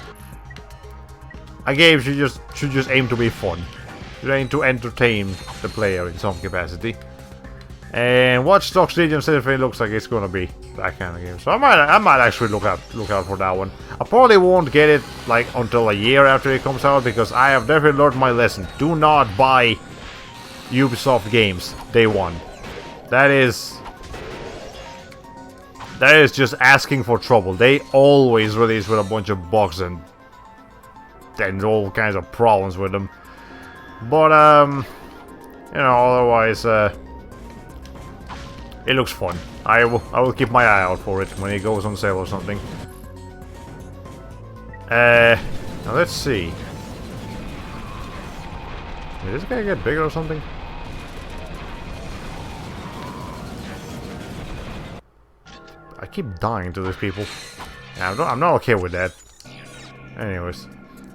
Speaker 1: a game should just aim to be fun. Should aim to entertain the player in some capacity. And Watch Dogs Legion definitely looks like it's gonna be that kind of game. So I might actually look out for that one. I probably won't get it like until a year after it comes out, because I have definitely learned my lesson. Do not buy Ubisoft games day one. That is just asking for trouble. They always release with a bunch of bugs and and all kinds of problems with them. But you know, otherwise it looks fun. I will keep my eye out for it when it goes on sale or something. Now let's see. Did this guy get bigger or something? I keep dying to these people. Yeah, I'm not okay with that. Anyways.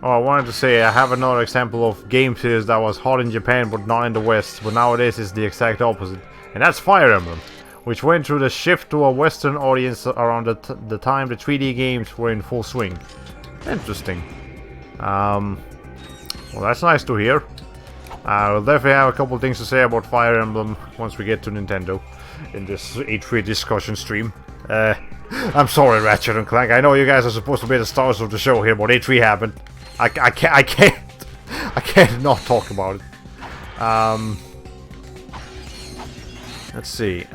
Speaker 1: Oh, I wanted to say I have another example of game series that was hot in Japan but not in the West, but nowadays it's the exact opposite. And that's Fire Emblem, which went through the shift to a Western audience around the time the 3D games were in full swing. Interesting. Well, that's nice to hear. We'll definitely have a couple things to say about Fire Emblem once we get to Nintendo in this E3 discussion stream. I'm sorry, Ratchet and Clank. I know you guys are supposed to be the stars of the show here, but E3 happened. I can't not talk about it. Let's see.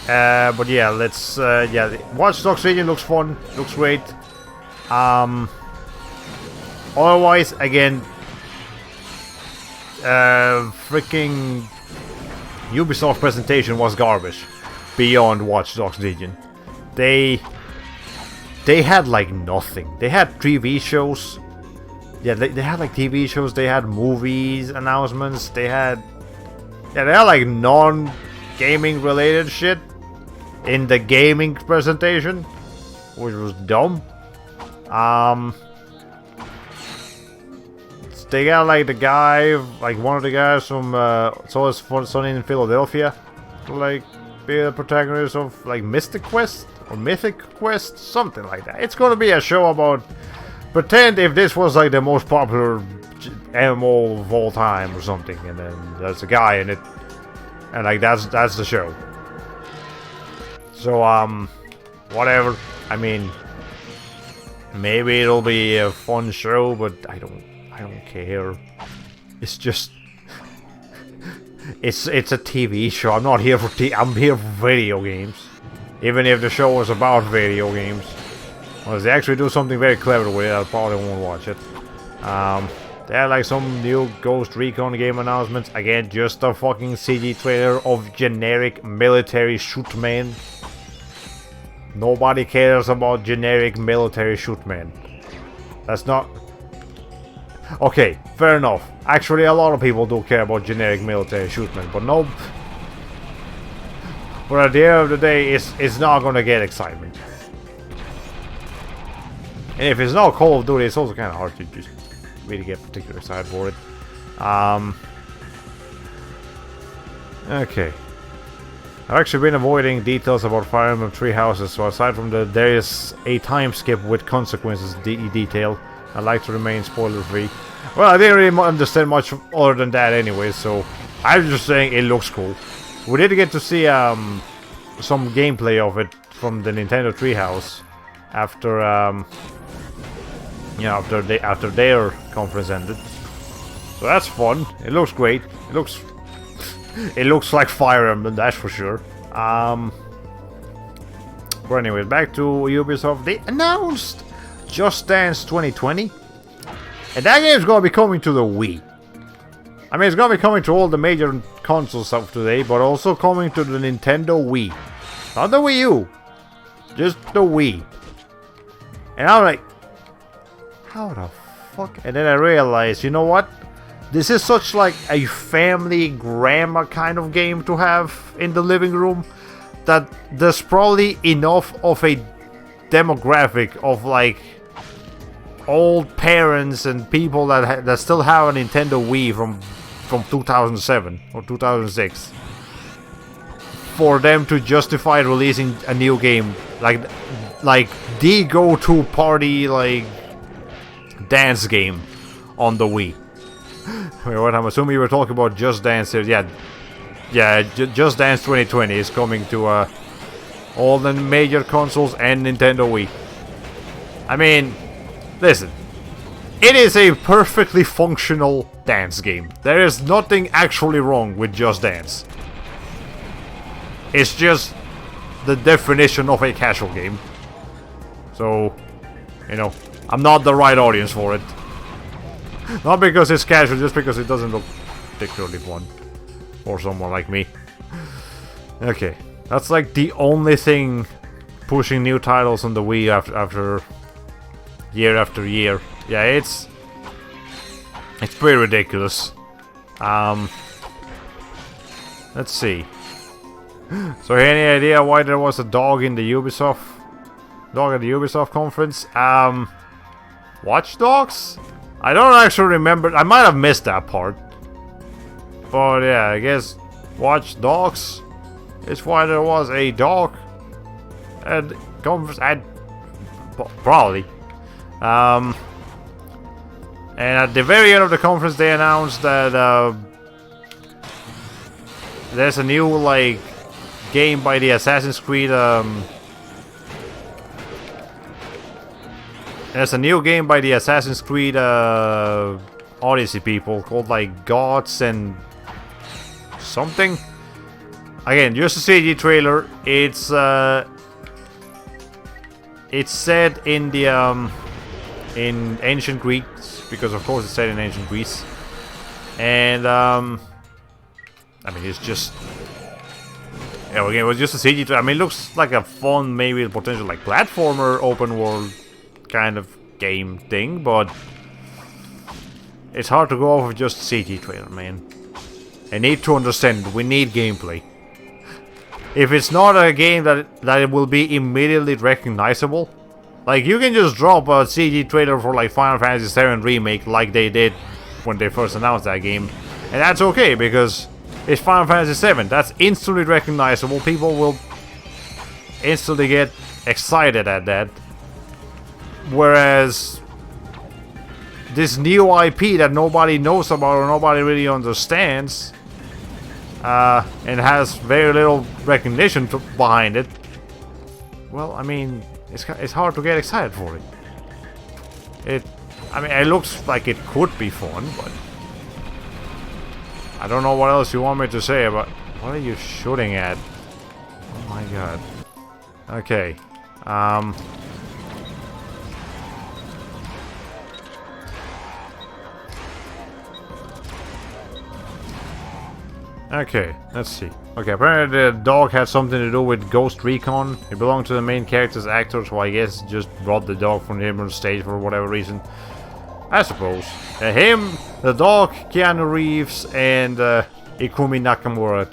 Speaker 1: But yeah, let's yeah, Watch Dogs Legion looks fun, looks great. Otherwise, again, freaking Ubisoft presentation was garbage. Beyond Watch Dogs Legion, they had like nothing. They had TV shows. Yeah, they had like TV shows. They had movies announcements. They had like non-gaming related shit in the gaming presentation, which was dumb. They got like the guy, like one of the guys from Sunny in Philadelphia, like be the protagonist of like Mystic Quest or Mythic Quest, something like that. It's gonna be a show about, pretend if this was like the most popular MMO of all time or something, and then there's a guy in it, and like that's the show. So whatever. I mean, maybe it'll be a fun show, but I don't care. It's just it's a TV show. I'm not here for I'm here for video games. Even if the show was about video games, unless they actually do something very clever with it, I probably won't watch it. They had like some new Ghost Recon game announcements. Again, just a fucking CG trailer of generic military shoot man. Nobody cares about generic military shoot man. That's not... Okay, fair enough. Actually, a lot of people do care about generic military shoot men, but no... But at the end of the day, it's not gonna get excitement. And if it's not Call of Duty, it's also kind of hard to just really get particularly excited for it. Okay. I've actually been avoiding details about Fire Emblem Three Houses, so aside from there is a time skip with consequences detail, I like to remain spoiler free. Well, I didn't really understand much other than that anyway, so I'm just saying it looks cool. We did get to see some gameplay of it from the Nintendo Treehouse after after their conference ended. So that's fun. It looks great. It looks like Fire Emblem, that's for sure. But anyway, back to Ubisoft. They announced Just Dance 2020, and that game's gonna be coming to the Wii. I mean, it's gonna be coming to all the major consoles of today, but also coming to the Nintendo Wii. Not the Wii U, just the Wii. And I'm like, how the fuck? And then I realized, you know what? This is such like a family grandma kind of game to have in the living room that there's probably enough of a demographic of like old parents and people that still have a Nintendo Wii from 2007 or 2006 for them to justify releasing a new game like the go-to party like dance game on the Wii. Wait, what? I'm assuming you were talking about Just Dance here. Yeah, Just Dance 2020 is coming to all the major consoles and Nintendo Wii. I mean, listen, it is a perfectly functional dance game. There is nothing actually wrong with Just Dance. It's just the definition of a casual game. So, you know, I'm not the right audience for it. Not because it's casual, just because it doesn't look particularly fun for someone like me. Okay, that's like the only thing pushing new titles on the Wii after year. Yeah, it's pretty ridiculous. Let's see. So, any idea why there was a dog at the Ubisoft conference? Watch Dogs? I don't actually remember. I might have missed that part. But yeah, I guess Watch Dogs is why there was a dog at conference. Probably. And at the very end of the conference, they announced that there's a new like game by the Assassin's Creed. There's a new game by the Assassin's Creed Odyssey people called like Gods and something. Again, just a CG trailer. It's set in the in ancient Greece, because of course it's set in ancient Greece, and I mean it's just. Yeah, again, it was just a CG trailer. I mean, it looks like a fun, maybe potential like platformer, open world kind of game thing, but it's hard to go off of just CG trailer, man. I need to understand, we need gameplay. If it's not a game that it will be immediately recognizable, like you can just drop a CG trailer for like Final Fantasy VII Remake like they did when they first announced that game, and that's okay because it's Final Fantasy VII. That's instantly recognizable. People will instantly get excited at that. Whereas this new IP that nobody knows about or nobody really understands, and has very little recognition behind it, well, I mean, it's hard to get excited for it. I mean, it looks like it could be fun, but I don't know what else you want me to say about... What are you shooting at? Oh my god. Okay. Okay, let's see. Okay, apparently the dog had something to do with Ghost Recon. It belonged to the main character's actor, so I guess just brought the dog from him on stage for whatever reason. I suppose. Him, the dog, Keanu Reeves, and Ikumi Nakamura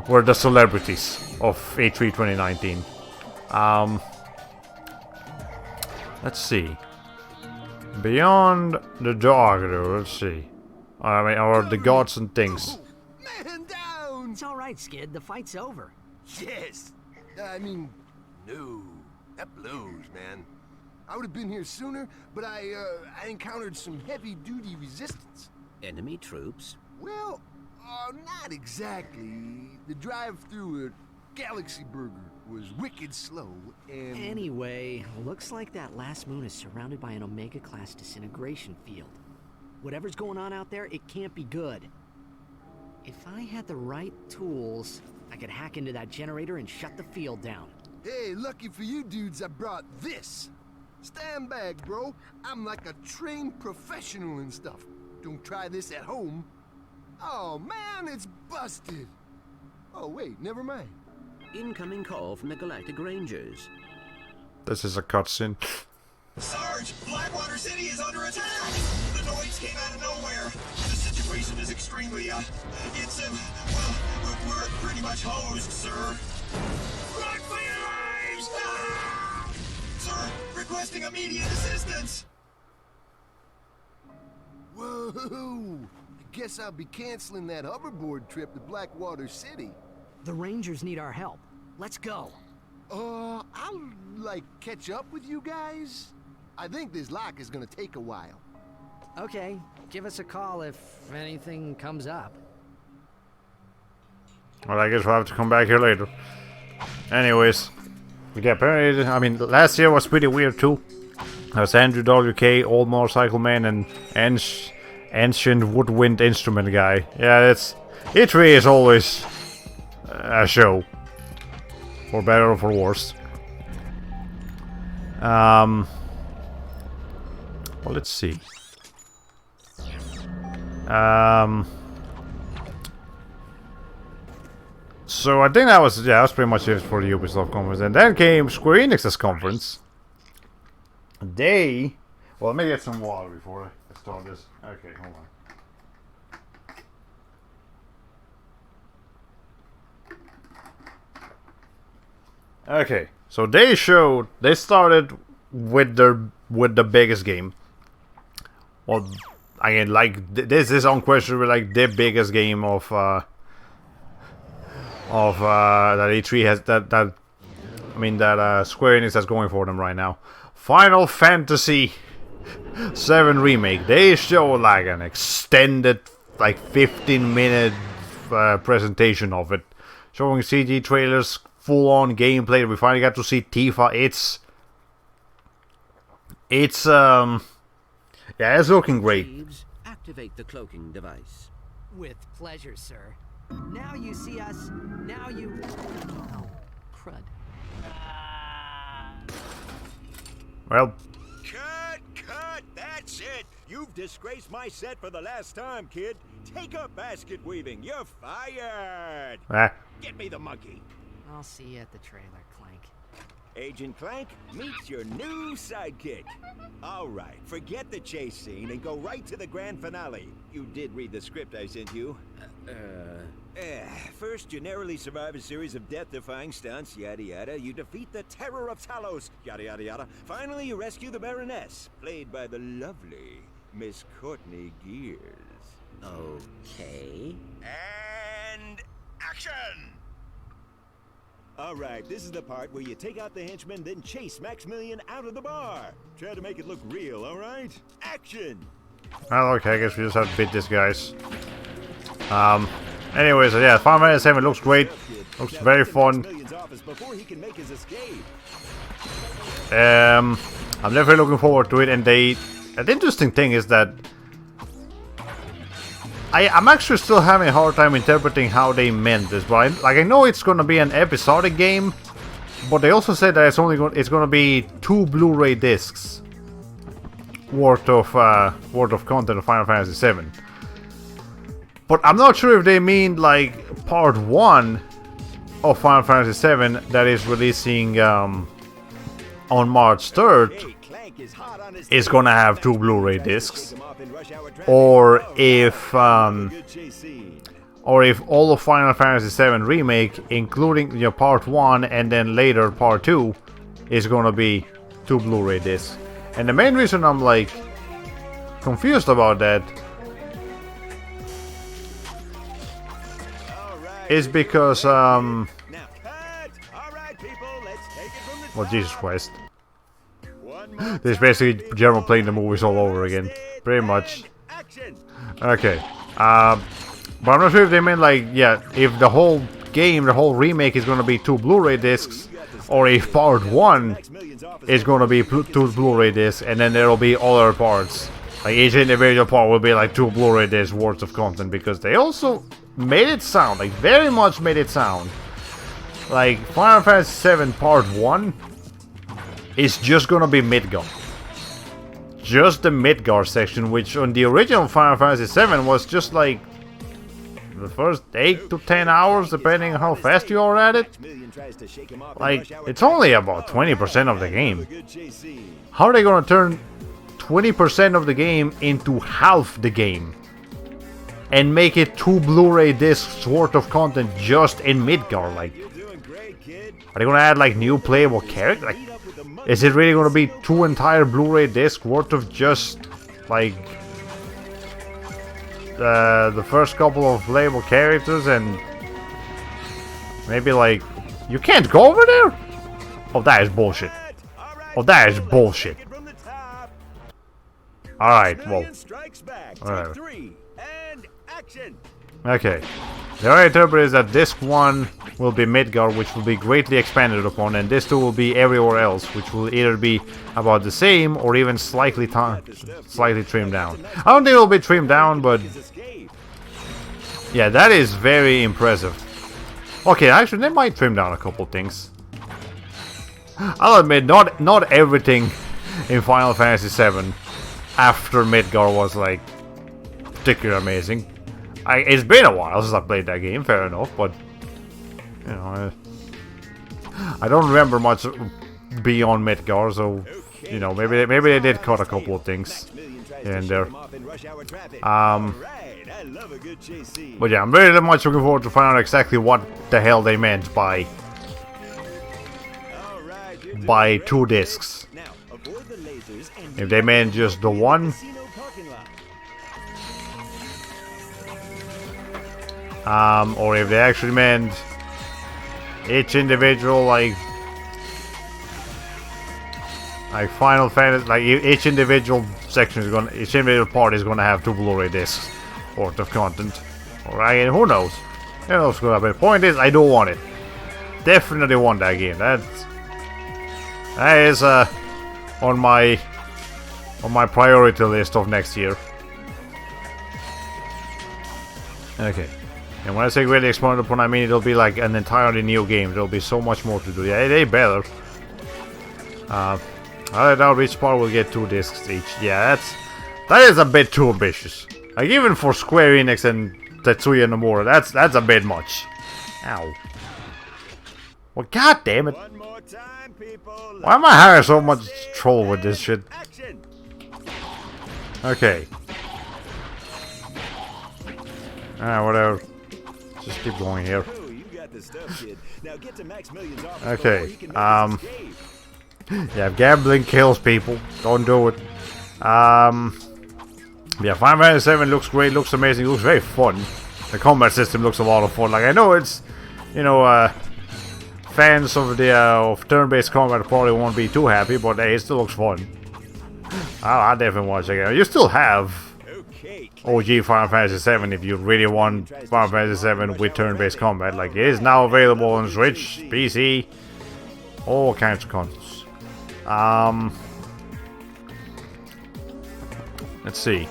Speaker 1: were the celebrities of E3 2019. Let's see. Beyond the dog, though, let's see. I mean, or the gods and things.
Speaker 9: Man down!
Speaker 3: It's alright, Skid. The fight's over.
Speaker 9: Yes! I mean, no. That blows, man. I would have been here sooner, but I encountered some heavy-duty resistance.
Speaker 7: Enemy troops?
Speaker 9: Well, not exactly. The drive through a Galaxy Burger was wicked slow, and...
Speaker 3: Anyway, looks like that last moon is surrounded by an Omega-class disintegration field. Whatever's going on out there, it can't be good. If I had the right tools, I could hack into that generator and shut the field down.
Speaker 9: Hey, lucky for you dudes, I brought this. Stand back, bro. I'm like a trained professional and stuff. Don't try this at home. Oh, man, it's busted. Oh, wait, never mind.
Speaker 7: Incoming call from the Galactic Rangers.
Speaker 1: This is a cutscene.
Speaker 10: Sarge, Blackwater City is under attack! The noise came out of nowhere. The situation is extremely, well, we're pretty much hosed, sir. Run for your lives! Ah! Sir, requesting immediate assistance!
Speaker 9: Whoa! I guess I'll be canceling that hoverboard trip to Blackwater City.
Speaker 3: The Rangers need our help. Let's go.
Speaker 9: I'll, like, catch up with you guys? I think this lock is gonna take a while.
Speaker 3: Okay, give us a call if anything comes up.
Speaker 1: Well, I guess we'll have to come back here later. Anyways. Yeah, apparently, I mean, last year was pretty weird too. There's Andrew WK, Old Motorcycle Man, and Ancient Woodwind Instrument Guy. Yeah, it really is always a show. For better or for worse. Well, let's see. So I think that was pretty much it for the Ubisoft conference, and then came Square Enix's conference. Well, let me get some water before I start this. Okay, hold on. Okay, so they started with the biggest game. Well, again, like this is unquestionably like the biggest game of that E3 has that Square Enix has going for them right now. Final Fantasy 7 Remake. They show like an extended, like 15-minute presentation of it, showing CG trailers, full-on gameplay. We finally got to see Tifa. It's looking great.
Speaker 7: Jeeves, activate the cloaking device.
Speaker 3: With pleasure, sir. Now you see us. Now you. Oh, crud.
Speaker 1: Well,
Speaker 11: Cut! That's it! You've disgraced my set for the last time, kid. Take up basket weaving. You're fired! Get me the monkey.
Speaker 3: I'll see you at the trailer, Clank.
Speaker 11: Agent Clank meets your new sidekick. All right, forget the chase scene and go right to the grand finale. You did read the script I sent you. First, you narrowly survive a series of death-defying stunts, yada yada. You defeat the Terror of Talos, yada yada yada. Finally, you rescue the Baroness, played by the lovely Miss Courtney Gears.
Speaker 7: Okay.
Speaker 11: And action! All right, this is the part where you take out the henchman, then chase Maximilian out of the bar. Try to make it look real, all right? Action!
Speaker 1: well, okay, I guess we just have to beat these guys. Anyways, yeah, Final Fantasy 7 looks great. Looks very fun. I'm definitely looking forward to it, and the interesting thing is that I'm actually still having a hard time interpreting how they meant this, but I know it's gonna be an episodic game, but they also said that it's gonna be 2 Blu-ray discs worth of content of Final Fantasy 7. But I'm not sure if they mean like part 1 of Final Fantasy 7 that is releasing on March 3rd is gonna have 2 Blu-ray discs, or if all of Final Fantasy 7 Remake, including part 1 and then later part 2, is gonna be 2 Blu-ray discs. And the main reason I'm like confused about that is because well, Jesus Christ. This is basically General playing the movies all over again, pretty much. Okay, but I'm not sure if they meant like, yeah, if the whole game, the whole remake is gonna be 2 Blu-ray discs, or if part 1 is gonna be 2 Blu-ray discs, and then there'll be other parts. Like each individual part will be like 2 Blu-ray discs worth of content, because they also made it sound, like very much made it sound like Final Fantasy 7 Part 1 is just gonna be Midgar. Just the Midgar section, which on the original Final Fantasy 7 was just like the first 8 to 10 hours, depending on how fast you are at it. Like, it's only about 20% of the game. How are they gonna turn 20% of the game into half the game and make it 2 Blu-ray discs worth of content just in Midgar? Like, are they gonna add like new playable characters? Like, is it really gonna be 2 entire Blu-ray discs worth of just like the first couple of playable characters, and maybe like you can't go over there? Oh, that is bullshit. Oh, that is bullshit. Alright, well, whatever. Okay, the way I interpret is that disc 1 will be Midgar, which will be greatly expanded upon, and disc 2 will be everywhere else, which will either be about the same or even slightly trimmed down. I don't think it will be trimmed down, but yeah, that is very impressive. Okay, actually, they might trim down a couple things. I'll admit, not everything in Final Fantasy VII after Midgar was like particularly amazing. It's been a while since I played that game, fair enough, but you know, I don't remember much beyond Midgar, so you know, maybe they did cut a couple of things here and there. But yeah, I'm very much looking forward to find out exactly what the hell they meant by 2 discs. If they meant just the one, or if they actually meant each individual like Final Fantasy, like each individual section is gonna, each individual part is gonna have 2 Blu-ray discs worth of content. Alright, and who knows? Who knows what's gonna happen. The point is, I do want it. Definitely want that game. That is on my priority list of next year. Okay. And when I say really expanded upon, I mean it'll be like an entirely new game. There'll be so much more to do. Yeah, they better. I doubt each part will get 2 discs each. Yeah, that is a bit too ambitious. Like even for Square Enix and Tetsuya Nomura, that's a bit much. Ow. Well, god damn it. Why am I having so much trouble with this shit? Okay. Whatever. Just keep going here. Okay. Yeah, gambling kills people. Don't do it. Yeah, Final Fantasy VII looks great, looks amazing, looks very fun. The combat system looks a lot of fun. Like, I know it's, you know, fans of the of turn-based combat probably won't be too happy, but hey, it still looks fun. I'll definitely watch it again. You still have OG Final Fantasy VII if you really want Final Fantasy VII with turn-based combat. Like, it is now available on Switch, PC, all kinds of consoles. Let's see.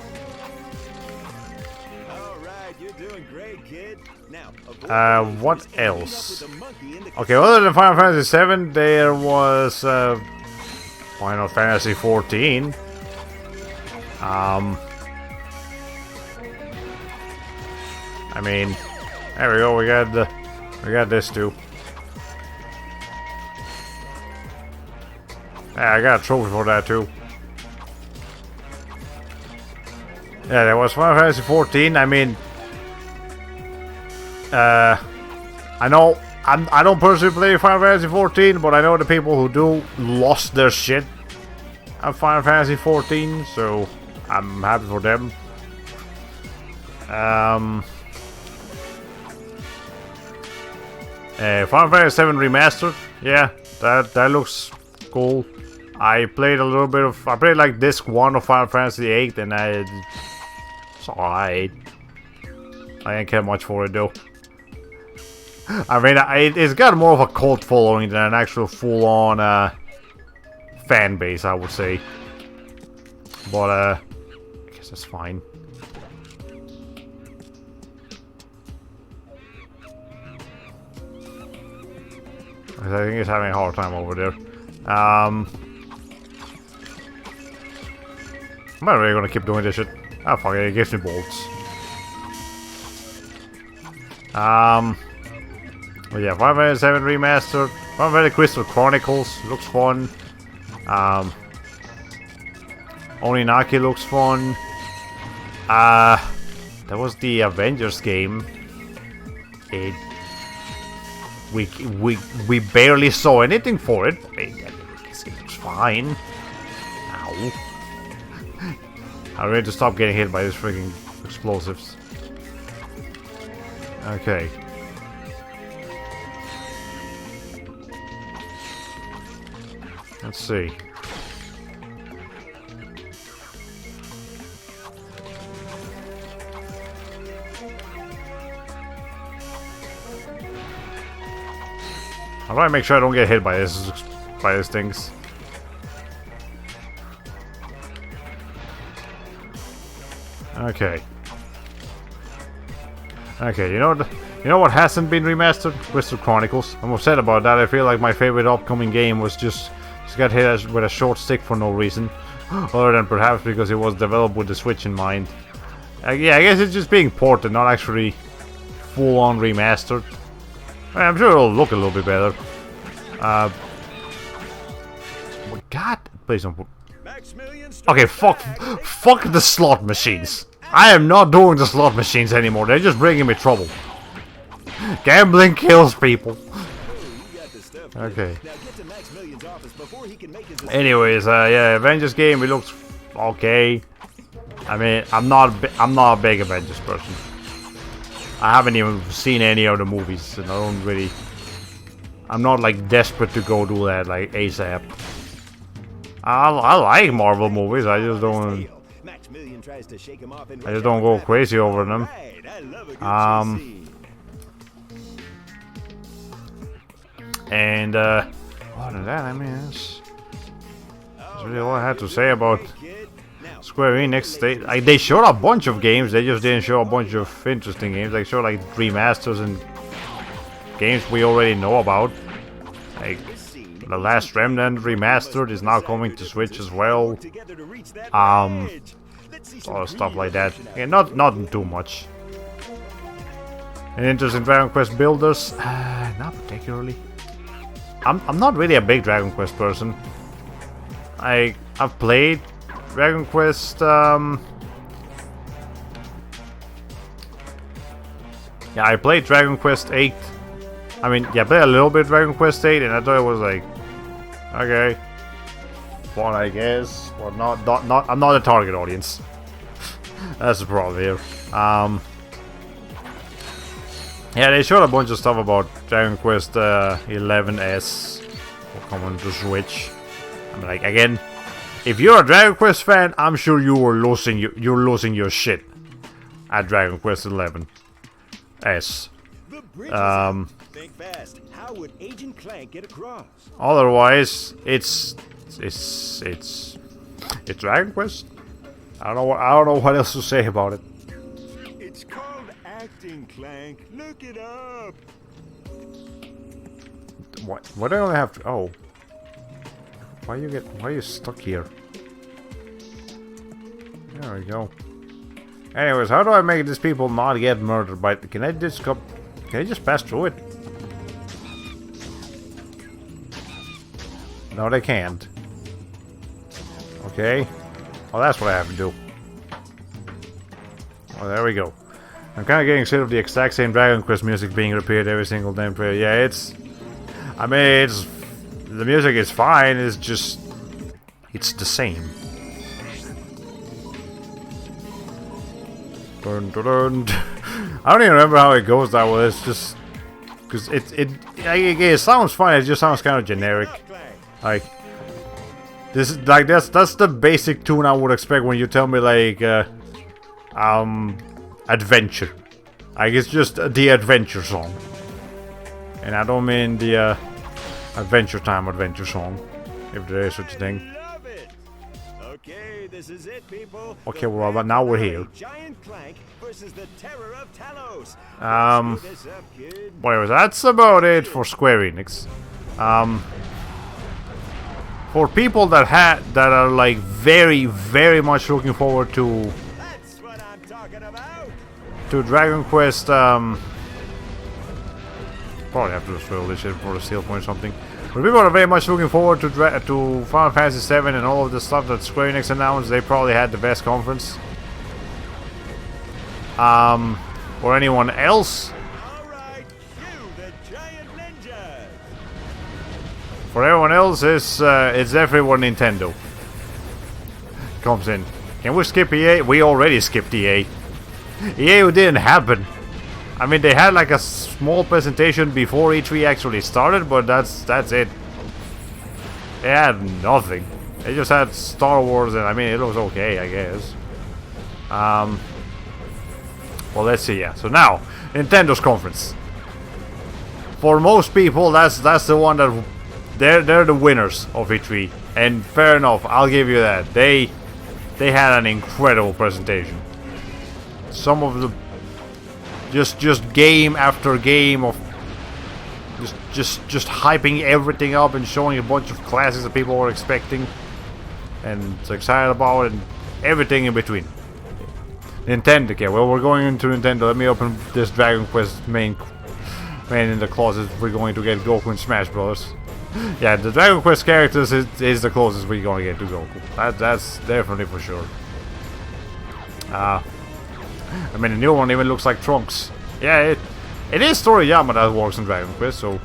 Speaker 1: What else? Okay, other than Final Fantasy VII, there was Final Fantasy 14. I mean, there we go. We got this too. Yeah, I got a trophy for that too. Yeah, there was Final Fantasy 14. I mean, I know I don't personally play Final Fantasy 14, but I know the people who do lost their shit at Final Fantasy 14, so I'm happy for them. Final Fantasy 7 Remastered, yeah, that looks cool. I played like disc 1 of Final Fantasy 8, and it's alright. I didn't care much for it though. I mean, it's got more of a cult following than an actual full-on fan base, I would say. But I guess that's fine. I think he's having a hard time over there. I'm not really gonna keep doing this shit. Ah, fuck it, it gives me bolts. But yeah, Final Fantasy 7 Remastered. Final Fantasy Crystal Chronicles looks fun. Oninaki looks fun. There was the Avengers game. We barely saw anything for it. This game looks fine. Ow. I need to stop getting hit by these freaking explosives. Okay. Let's see. How do I make sure I don't get hit by these things? Okay. Okay, you know what hasn't been remastered? Crystal Chronicles. I'm upset about that. I feel like my favorite upcoming game was just got hit with a short stick for no reason, other than perhaps because it was developed with the Switch in mind. Yeah, I guess it's just being ported, not actually full-on remastered. I'm sure it'll look a little bit better. God, please don't put. Okay, fuck the slot machines. I am not doing the slot machines anymore. They're just bringing me trouble. Gambling kills people. Okay. Anyways, yeah, Avengers game. It looks okay. I mean, I'm not a big Avengers person. I haven't even seen any of the movies, and I don't really. I'm not like desperate to go do that like ASAP. I like Marvel movies. I just don't go crazy over them. And other than that, I mean, that's really all I had to say about Square Enix. They showed a bunch of games. They just didn't show a bunch of interesting games. They showed like remasters and games we already know about. Like The Last Remnant remastered is now coming to Switch as well. Stuff like that. Yeah, not too much. An interest in Dragon Quest builders? Not particularly. I'm not really a big Dragon Quest person. I've played Dragon Quest. Yeah, I played Dragon Quest 8. I mean, yeah, I played a little bit Dragon Quest 8, and I thought it was like, okay, fun, I guess, but not. I'm not a target audience. That's the problem here. Yeah, they showed a bunch of stuff about Dragon Quest 11S coming to Switch. I mean, like, again, if you're a Dragon Quest fan, I'm sure you're losing your shit at Dragon Quest 11S.
Speaker 11: Think fast. How would Agent Clank get across?
Speaker 1: Otherwise, it's Dragon Quest. I don't know what else to say about it.
Speaker 11: It's called acting, Clank. Look it up.
Speaker 1: What do I only have to? Oh, why are you stuck here? There we go. Anyways, how do I make these people not get murdered by? Can I just pass through it? No, they can't. Okay. Well, that's what I have to do. Well, there we go. I'm kind of getting sick of the exact same Dragon Quest music being repeated every single damn player. Yeah, the music is fine. It's just, it's the same. Dun, dun, dun. I don't even remember how it goes that way. It's just because it sounds fine. It just sounds kind of generic. Like this is like that's the basic tune I would expect when you tell me like adventure. Like it's just the adventure song, and I don't mean the Adventure Time adventure song, if there is such a thing.
Speaker 11: Okay, this is it, people.
Speaker 1: Okay, well, but now we're here.
Speaker 11: Giant Clank versus the Terror of Talos.
Speaker 1: Whatever, that's about it for Square Enix. For people that are like very, very much looking forward to
Speaker 11: That's what I'm talking about.
Speaker 1: to Dragon Quest, probably have to just fill this shit for the steel point or something. For people that are very much looking forward to Final Fantasy VII and all of the stuff that Square Enix announced, they probably had the best conference. For anyone else, for everyone else, it's everyone Nintendo comes in. Can we skip EA? We already skipped EA. EA didn't happen. I mean, they had like a small presentation before E3 actually started, but that's it. They had nothing. They just had Star Wars, and I mean, it looks okay, I guess. Well, let's see. Yeah. So now, Nintendo's conference. For most people, that's the one that they're the winners of E3, and fair enough. I'll give you that. They had an incredible presentation. Some of the just game after game of just hyping everything up and showing a bunch of classics that people were expecting and excited about and everything in between. Nintendo, okay, well, we're going into Nintendo. Let me open this Dragon Quest main in the closet. We're going to get Goku in Smash Bros. Yeah, the Dragon Quest characters is the closest we're going to get to Goku. That's definitely for sure. I mean, the new one even looks like Trunks. Yeah, it is Toriyama that works in Dragon Quest, so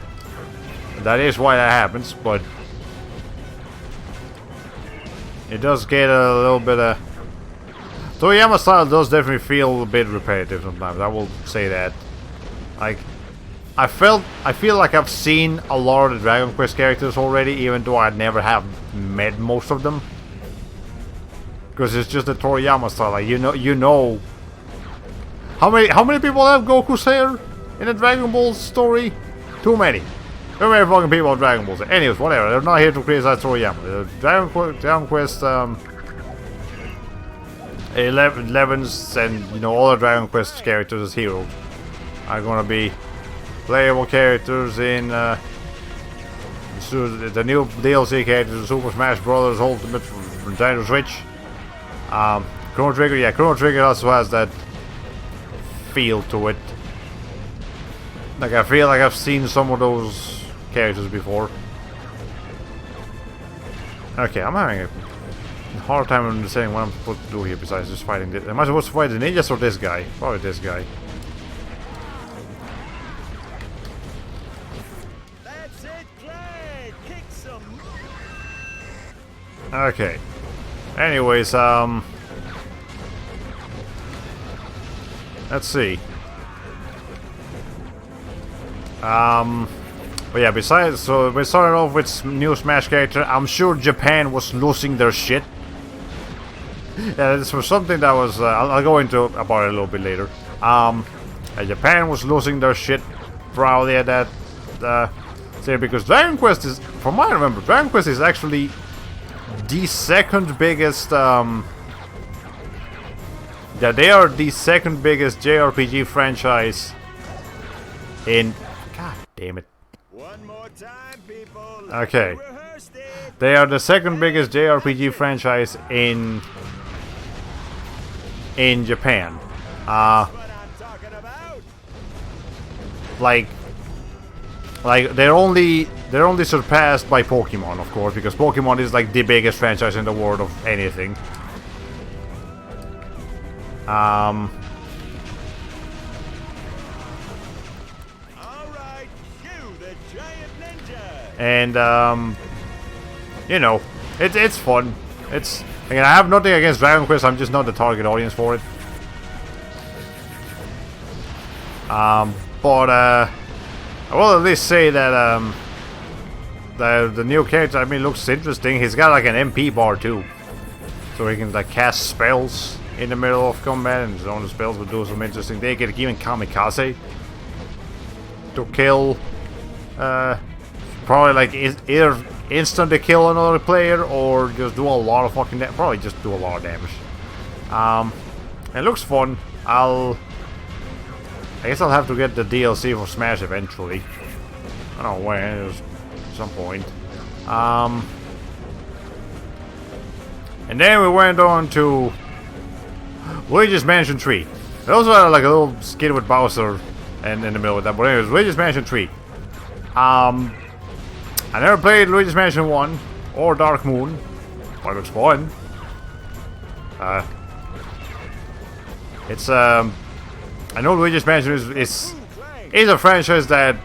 Speaker 1: that is why that happens, but it does get a little bit of... Toriyama style does definitely feel a bit repetitive sometimes, I will say that. Like, I feel like I've seen a lot of the Dragon Quest characters already, even though I never have met most of them. Because it's just the Toriyama style, like, you know... How many people have Goku's hair in the Dragon Ball story? Too many. Too many fucking people have Dragon Balls. Anyways, whatever, they're not here to criticize Toriyama. The Dragon Quest 11's and, you know, all the Dragon Quest characters as heroes are gonna be playable characters in the new DLC characters, Super Smash Bros. Ultimate for Nintendo Switch. Chrono Trigger, yeah, Chrono Trigger also has that feel to it. Like, I feel like I've seen some of those characters before. Okay, I'm having a hard time understanding what I'm supposed to do here besides just fighting this. Am I supposed to fight the ninjas or this guy? Probably this guy.
Speaker 11: That's it, Clank! Kick some.
Speaker 1: Okay. Anyways, let's see. But yeah, besides, so we started off with new Smash character. I'm sure Japan was losing their shit. Yeah, this was something that was, I'll go into about it a little bit later. Japan was losing their shit probably at that, say, because Dragon Quest is, from what I remember, Dragon Quest is actually the second biggest, yeah, they are the second biggest JRPG franchise in, god damn it.
Speaker 11: One more time, people.
Speaker 1: Okay. They are the second biggest JRPG franchise in Japan. Like they're only surpassed by Pokemon, of course, because Pokemon is like the biggest franchise in the world of anything. And you know, it's fun. It's, again, I have nothing against Dragon Quest. I'm just not the target audience for it. But I will at least say that the new character, I mean, looks interesting. He's got like an MP bar too, so he can like cast spells in the middle of combat, and his own spells will do some interesting. They can even kamikaze to kill. Probably like either instantly kill another player or just do a lot of fucking damage. Probably just do a lot of damage. It looks fun. I guess I'll have to get the DLC for Smash eventually. I don't know when, at some point. And then we went on to Luigi's Mansion 3. They also had like a little skit with Bowser and in the middle of that. But anyways, Luigi's Mansion 3. I never played Luigi's Mansion 1 or Dark Moon, but it looks fun. It's I know Luigi's Mansion is a franchise that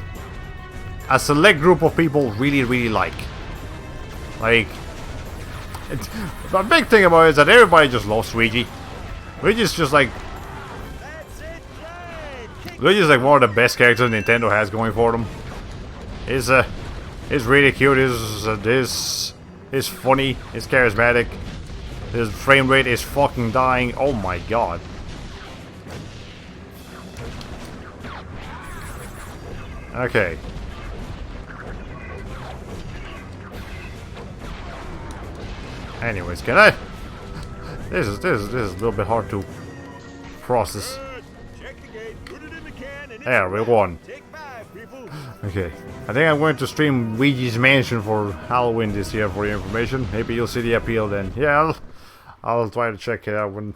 Speaker 1: a select group of people really like. Like, the big thing about it is that everybody just loves Luigi. Luigi's just like, Luigi's like one of the best characters Nintendo has going for them. He's really cute, he's funny, he's charismatic, his frame rate is fucking dying, oh my god. Okay. Anyways, can I? This is a little bit hard to process.
Speaker 11: Check the gate, put it in the can, and it's
Speaker 1: There, we won.
Speaker 11: Take 5, people.
Speaker 1: Okay, I think I'm going to stream Luigi's Mansion for Halloween this year for your information. Maybe you'll see the appeal then. Yeah, I'll try to check it out when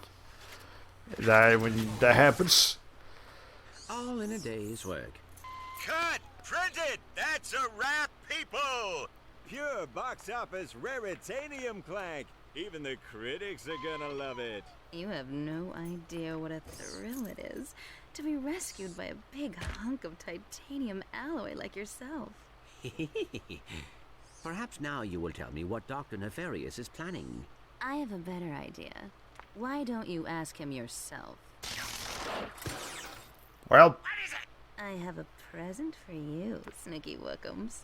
Speaker 1: that happens.
Speaker 7: All in a day's work.
Speaker 11: Cut! Printed! That's a wrap, people! Pure box office raritanium Clank. Even the critics are gonna love it.
Speaker 12: You have no idea what a thrill it is to be rescued by a big hunk of titanium alloy like yourself.
Speaker 7: Perhaps now you will tell me what Dr. Nefarious is planning.
Speaker 12: I have a better idea. Why don't you ask him yourself?
Speaker 1: Well,
Speaker 12: I have a present for you, Snicky Wookums.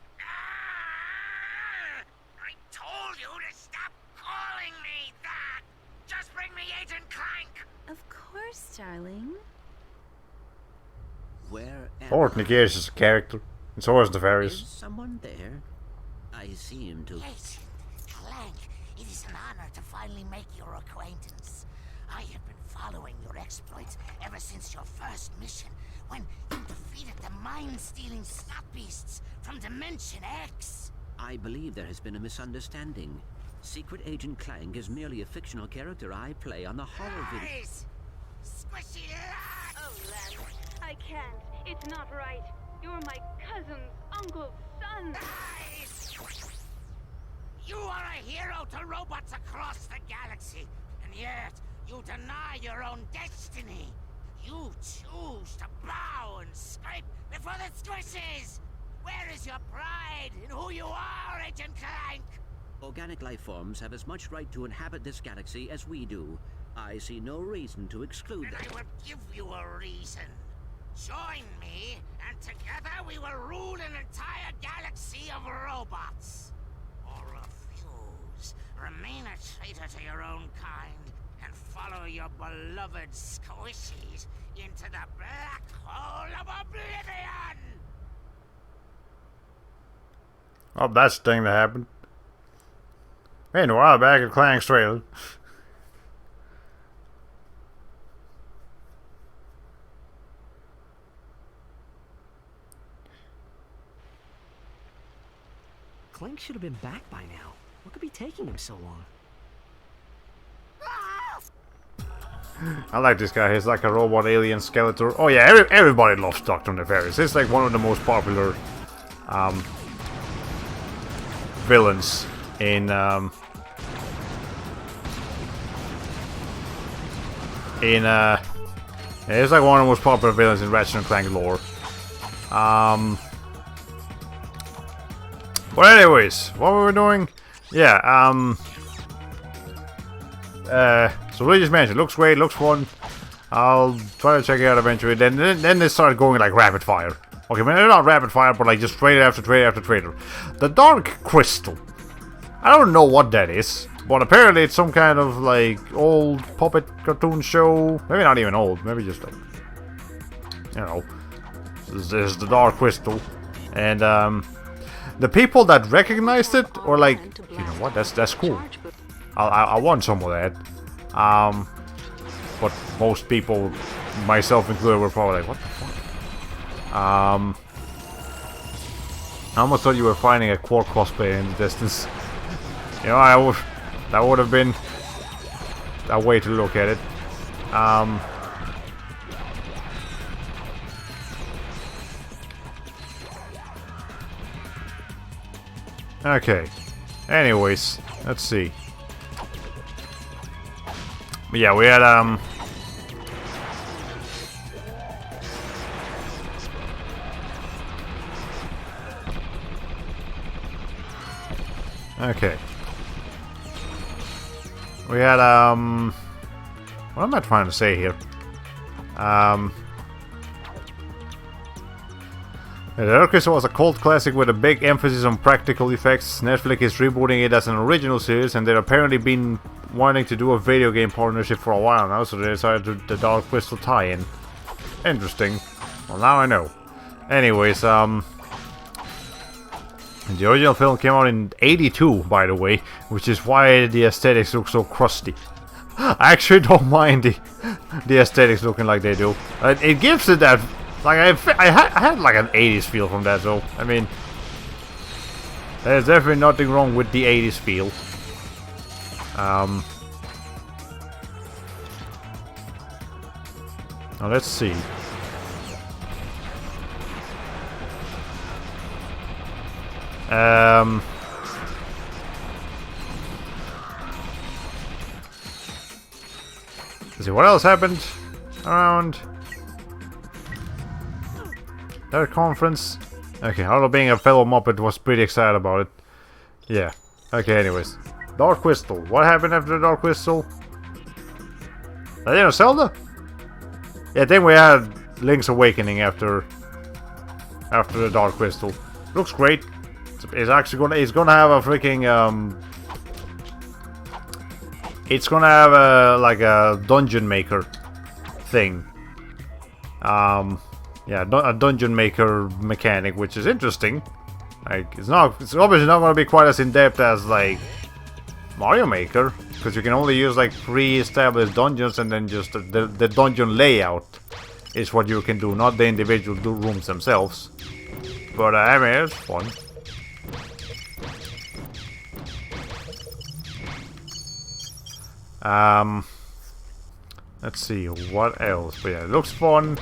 Speaker 4: I told you to stop calling me that! Just bring me Agent Clank!
Speaker 12: Of course, darling.
Speaker 7: Where am
Speaker 1: Courtney Gears is a character, and so is the
Speaker 7: Is
Speaker 1: fairies.
Speaker 7: someone there? I seem to...
Speaker 13: Agent Clank, it is an honor to finally make your acquaintance. I have been following your exploits ever since your first mission, when you defeated the mind-stealing snot beasts from Dimension X.
Speaker 7: I believe there has been a misunderstanding. Secret Agent Clank is merely a fictional character I play on the horror video.
Speaker 13: Lies! Squishy lies!
Speaker 5: Oh, Len, I can't. It's not right. You're my cousin's uncle's son.
Speaker 13: Lies! You are a hero to robots across the galaxy, and yet you deny your own destiny. You choose to bow and scrape before the squishes! Where is your pride in who you are, Agent Clank?
Speaker 7: Organic life forms have as much right to inhabit this galaxy as we do. I see no reason to exclude
Speaker 13: And
Speaker 7: them.
Speaker 13: I will give you a reason. Join me, and together we will rule an entire galaxy of robots. Or refuse. Remain a traitor to your own kind, and follow your beloved squishies into the black hole of oblivion!
Speaker 1: Oh, that's the thing that happened. Meanwhile, back at Clank's trailer.
Speaker 3: Clank should have been back by now. What could be taking him so long?
Speaker 1: I like this guy. He's like a robot alien skeleton. Oh yeah, everybody loves Dr. Nefarious. He's like one of the most popular villains in yeah, he's like one of the most popular villains in Ratchet Clank lore. But anyways, what were we doing? Yeah, so Luigi's Mansion looks great, looks fun. I'll try to check it out eventually. Then they started going like rapid fire. Okay, well, they're not rapid fire, but like just trailer after trailer after trailer. The Dark Crystal. I don't know what that is, but apparently it's some kind of like old puppet cartoon show. Maybe not even old, maybe just like, you know, there's the Dark Crystal, and the people that recognized it or like, you know what, that's cool. I want some of that. But most people, myself included, were probably like, what the fuck? I almost thought you were finding a Quark cosplay in the distance. You know, that would have been a way to look at it. Okay. Anyways, let's see. But yeah, we had okay. We had what am I trying to say here? The Dark Crystal was a cult classic with a big emphasis on practical effects. Netflix is rebooting it as an original series, and they've apparently been wanting to do a video game partnership for a while now, so they decided to the Dark Crystal tie-in. Interesting. Well, now I know. Anyways, the original film came out in '82, by the way, which is why the aesthetics look so crusty. I actually don't mind the aesthetics looking like they do. It gives it that Like I had like an 80s feel from that, so I mean, there's definitely nothing wrong with the 80s feel. Now let's see. Let's see what else happened around that conference. Okay, although being a fellow Muppet was pretty excited about it. Yeah. Okay, anyways. Dark Crystal. What happened after the Dark Crystal? Legend of Zelda? Yeah, then we had Link's Awakening after the Dark Crystal. Looks great. It's actually gonna have a freaking it's gonna have like a dungeon maker thing. Yeah, a dungeon maker mechanic, which is interesting. Like, it's obviously not gonna be quite as in depth as like Mario Maker, because you can only use like pre-established dungeons, and then just the dungeon layout is what you can do, not the individual rooms themselves. But I mean, it's fun. Let's see what else. But yeah, it looks fun.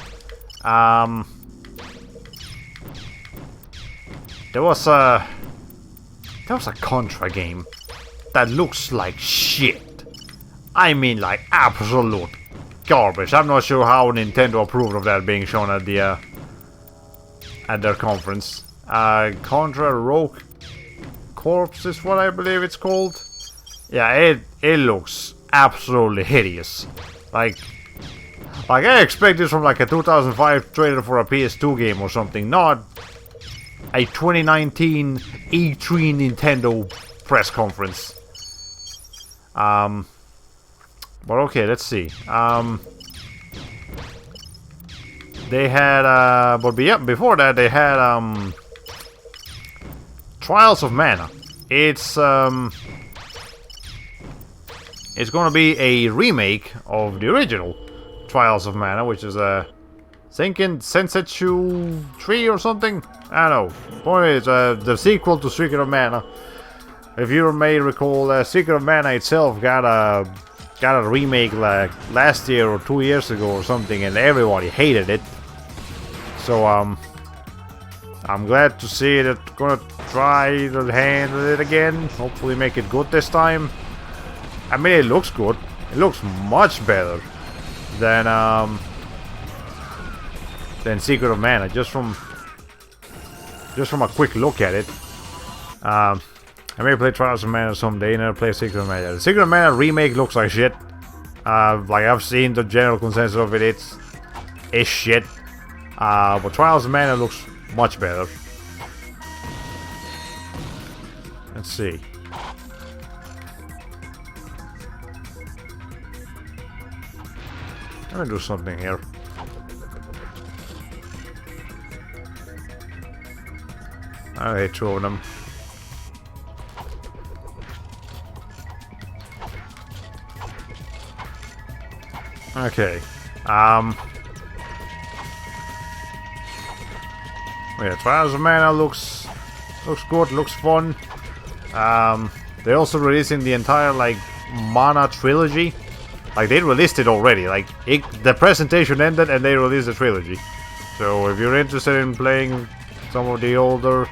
Speaker 1: There was a Contra game that looks like shit. I mean, like absolute garbage. I'm not sure how Nintendo approved of that being shown at the at their conference. Contra Rogue Corpse is what I believe it's called. Yeah, it looks absolutely hideous. Like I expect this from like a 2005 trailer for a PS2 game or something, not a 2019 E3 Nintendo press conference. But okay, let's see. They had but yeah, before that they had Trials of Mana. It's gonna be a remake of the original Trials of Mana, which is thinking Sensetsu 3 or something? I don't know. Point is, the sequel to Secret of Mana. If you may recall, Secret of Mana itself got a remake like last year or 2 years ago or something, and everybody hated it. So I'm glad to see that gonna try to handle it again. Hopefully make it good this time. I mean, it looks good. It looks much better than Secret of Mana, just from a quick look at it. I may play Trials of Mana someday, never play Secret of Mana. The Secret of Mana remake looks like shit. Like I've seen the general consensus of it, it's shit. But Trials of Mana looks much better. Let's see. Let me do something here. I hate two of them. Okay. Yeah, Trials of Mana looks good, looks fun. They're also releasing the entire like Mana trilogy. Like, they released it already. Like, the presentation ended and they released the trilogy. So if you're interested in playing some of the older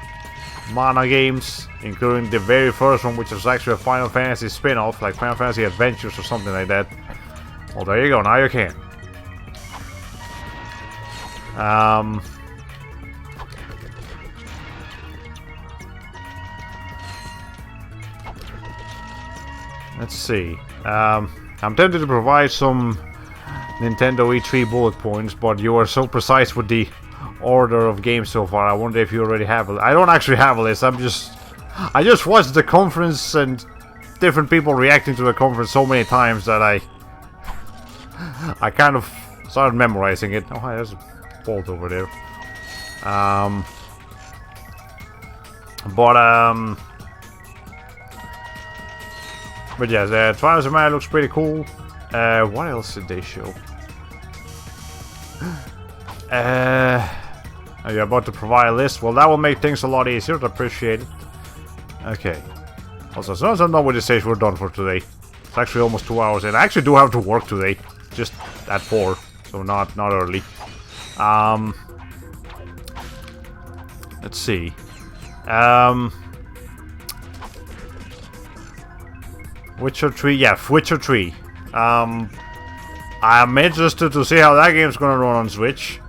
Speaker 1: Mana games, including the very first one, which is actually a Final Fantasy spin-off, like Final Fantasy Adventures or something like that, well, there you go, now you can. Let's see. I'm tempted to provide some Nintendo E3 bullet points, but you are so precise with the order of games so far. I wonder if you already have a... I don't actually have a list. I just watched the conference and different people reacting to the conference so many times that I kind of started memorizing it. Oh, hi, there's a bolt over there. But yeah, the Trials of Mana looks pretty cool. What else did they show? Are you about to provide a list? Well, that will make things a lot easier. I appreciate it. Okay. Also, as soon as I'm done with this stage, we're done for today. It's actually almost 2 hours, and I actually do have to work today. Just at 4, so not early. Let's see. Witcher 3, yeah, Witcher 3. I'm interested to see how that game's gonna run on Switch.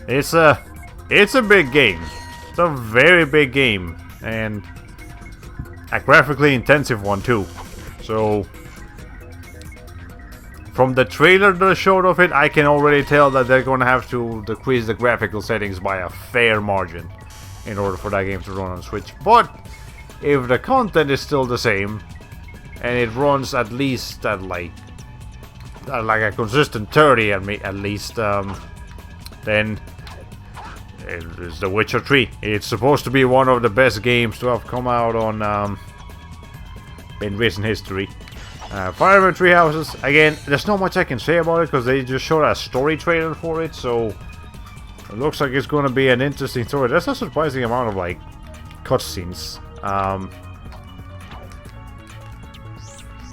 Speaker 1: It's a big game. It's a very big game, and a graphically intensive one too. So, from the trailer that showed of it, I can already tell that they're gonna have to decrease the graphical settings by a fair margin in order for that game to run on Switch. But if the content is still the same, and it runs at least at like a consistent 30 at least, then it's The Witcher 3. It's supposed to be one of the best games to have come out on in recent history. Fire Emblem Three Houses, again, there's not much I can say about it because they just showed a story trailer for it, so it looks like it's going to be an interesting story. There's a surprising amount of like cutscenes,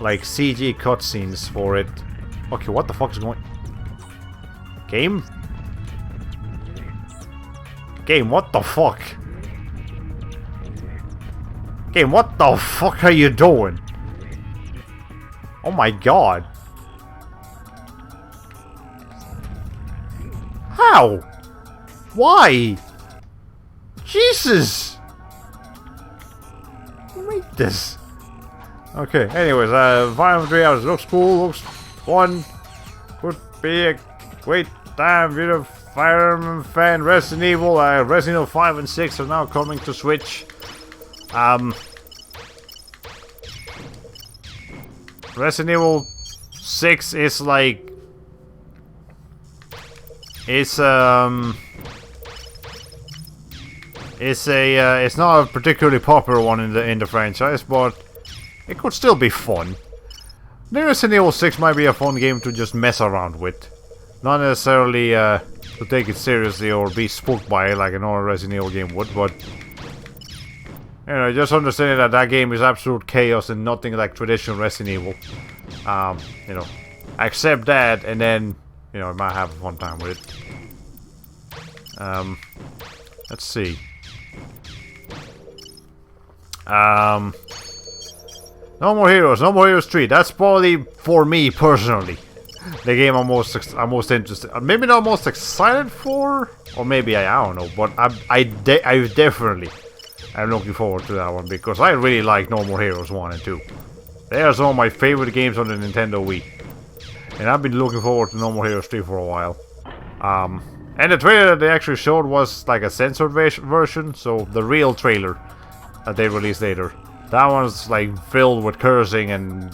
Speaker 1: like CG cutscenes for it. Okay, what the fuck is going? Game? Game, what the fuck? Game, what the fuck are you doing? Oh my god. How? Why? Jesus! Who made this? Okay, anyways, Fire Emblem 3 Houses looks cool, looks fun. Could be a great time if you're a Fire Emblem fan. Resident Evil 5 and 6 are now coming to Switch. Resident Evil 6 is like... It's not a particularly popular one in the franchise, but it could still be fun. The Resident Evil 6 might be a fun game to just mess around with. Not necessarily to take it seriously or be spooked by it like an normal Resident Evil game would, but... You know, just understanding that that game is absolute chaos and nothing like traditional Resident Evil. You know, accept that and then, you know, I might have a fun time with it. Let's see. No More Heroes, No More Heroes 3. That's probably, for me personally, the game I'm most interested, maybe not most excited for, or maybe I don't know, but I definitely am looking forward to that one because I really like No More Heroes 1 and 2. They are some of my favorite games on the Nintendo Wii, and I've been looking forward to No More Heroes 3 for a while. And the trailer that they actually showed was like a censored version, so the real trailer that they released later, that one's like filled with cursing and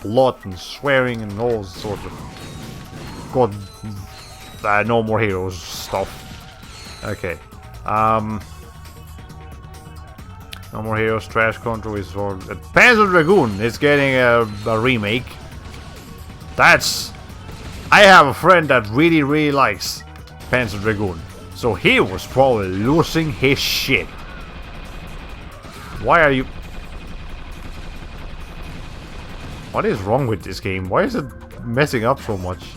Speaker 1: blood and swearing and all sorts of god No More Heroes stuff. Okay. No More Heroes Trash Control is for... Panzer Dragoon is getting a remake. That's... I have a friend that really likes Panzer Dragoon. So he was probably losing his shit. Why are you... What is wrong with this game? Why is it messing up so much?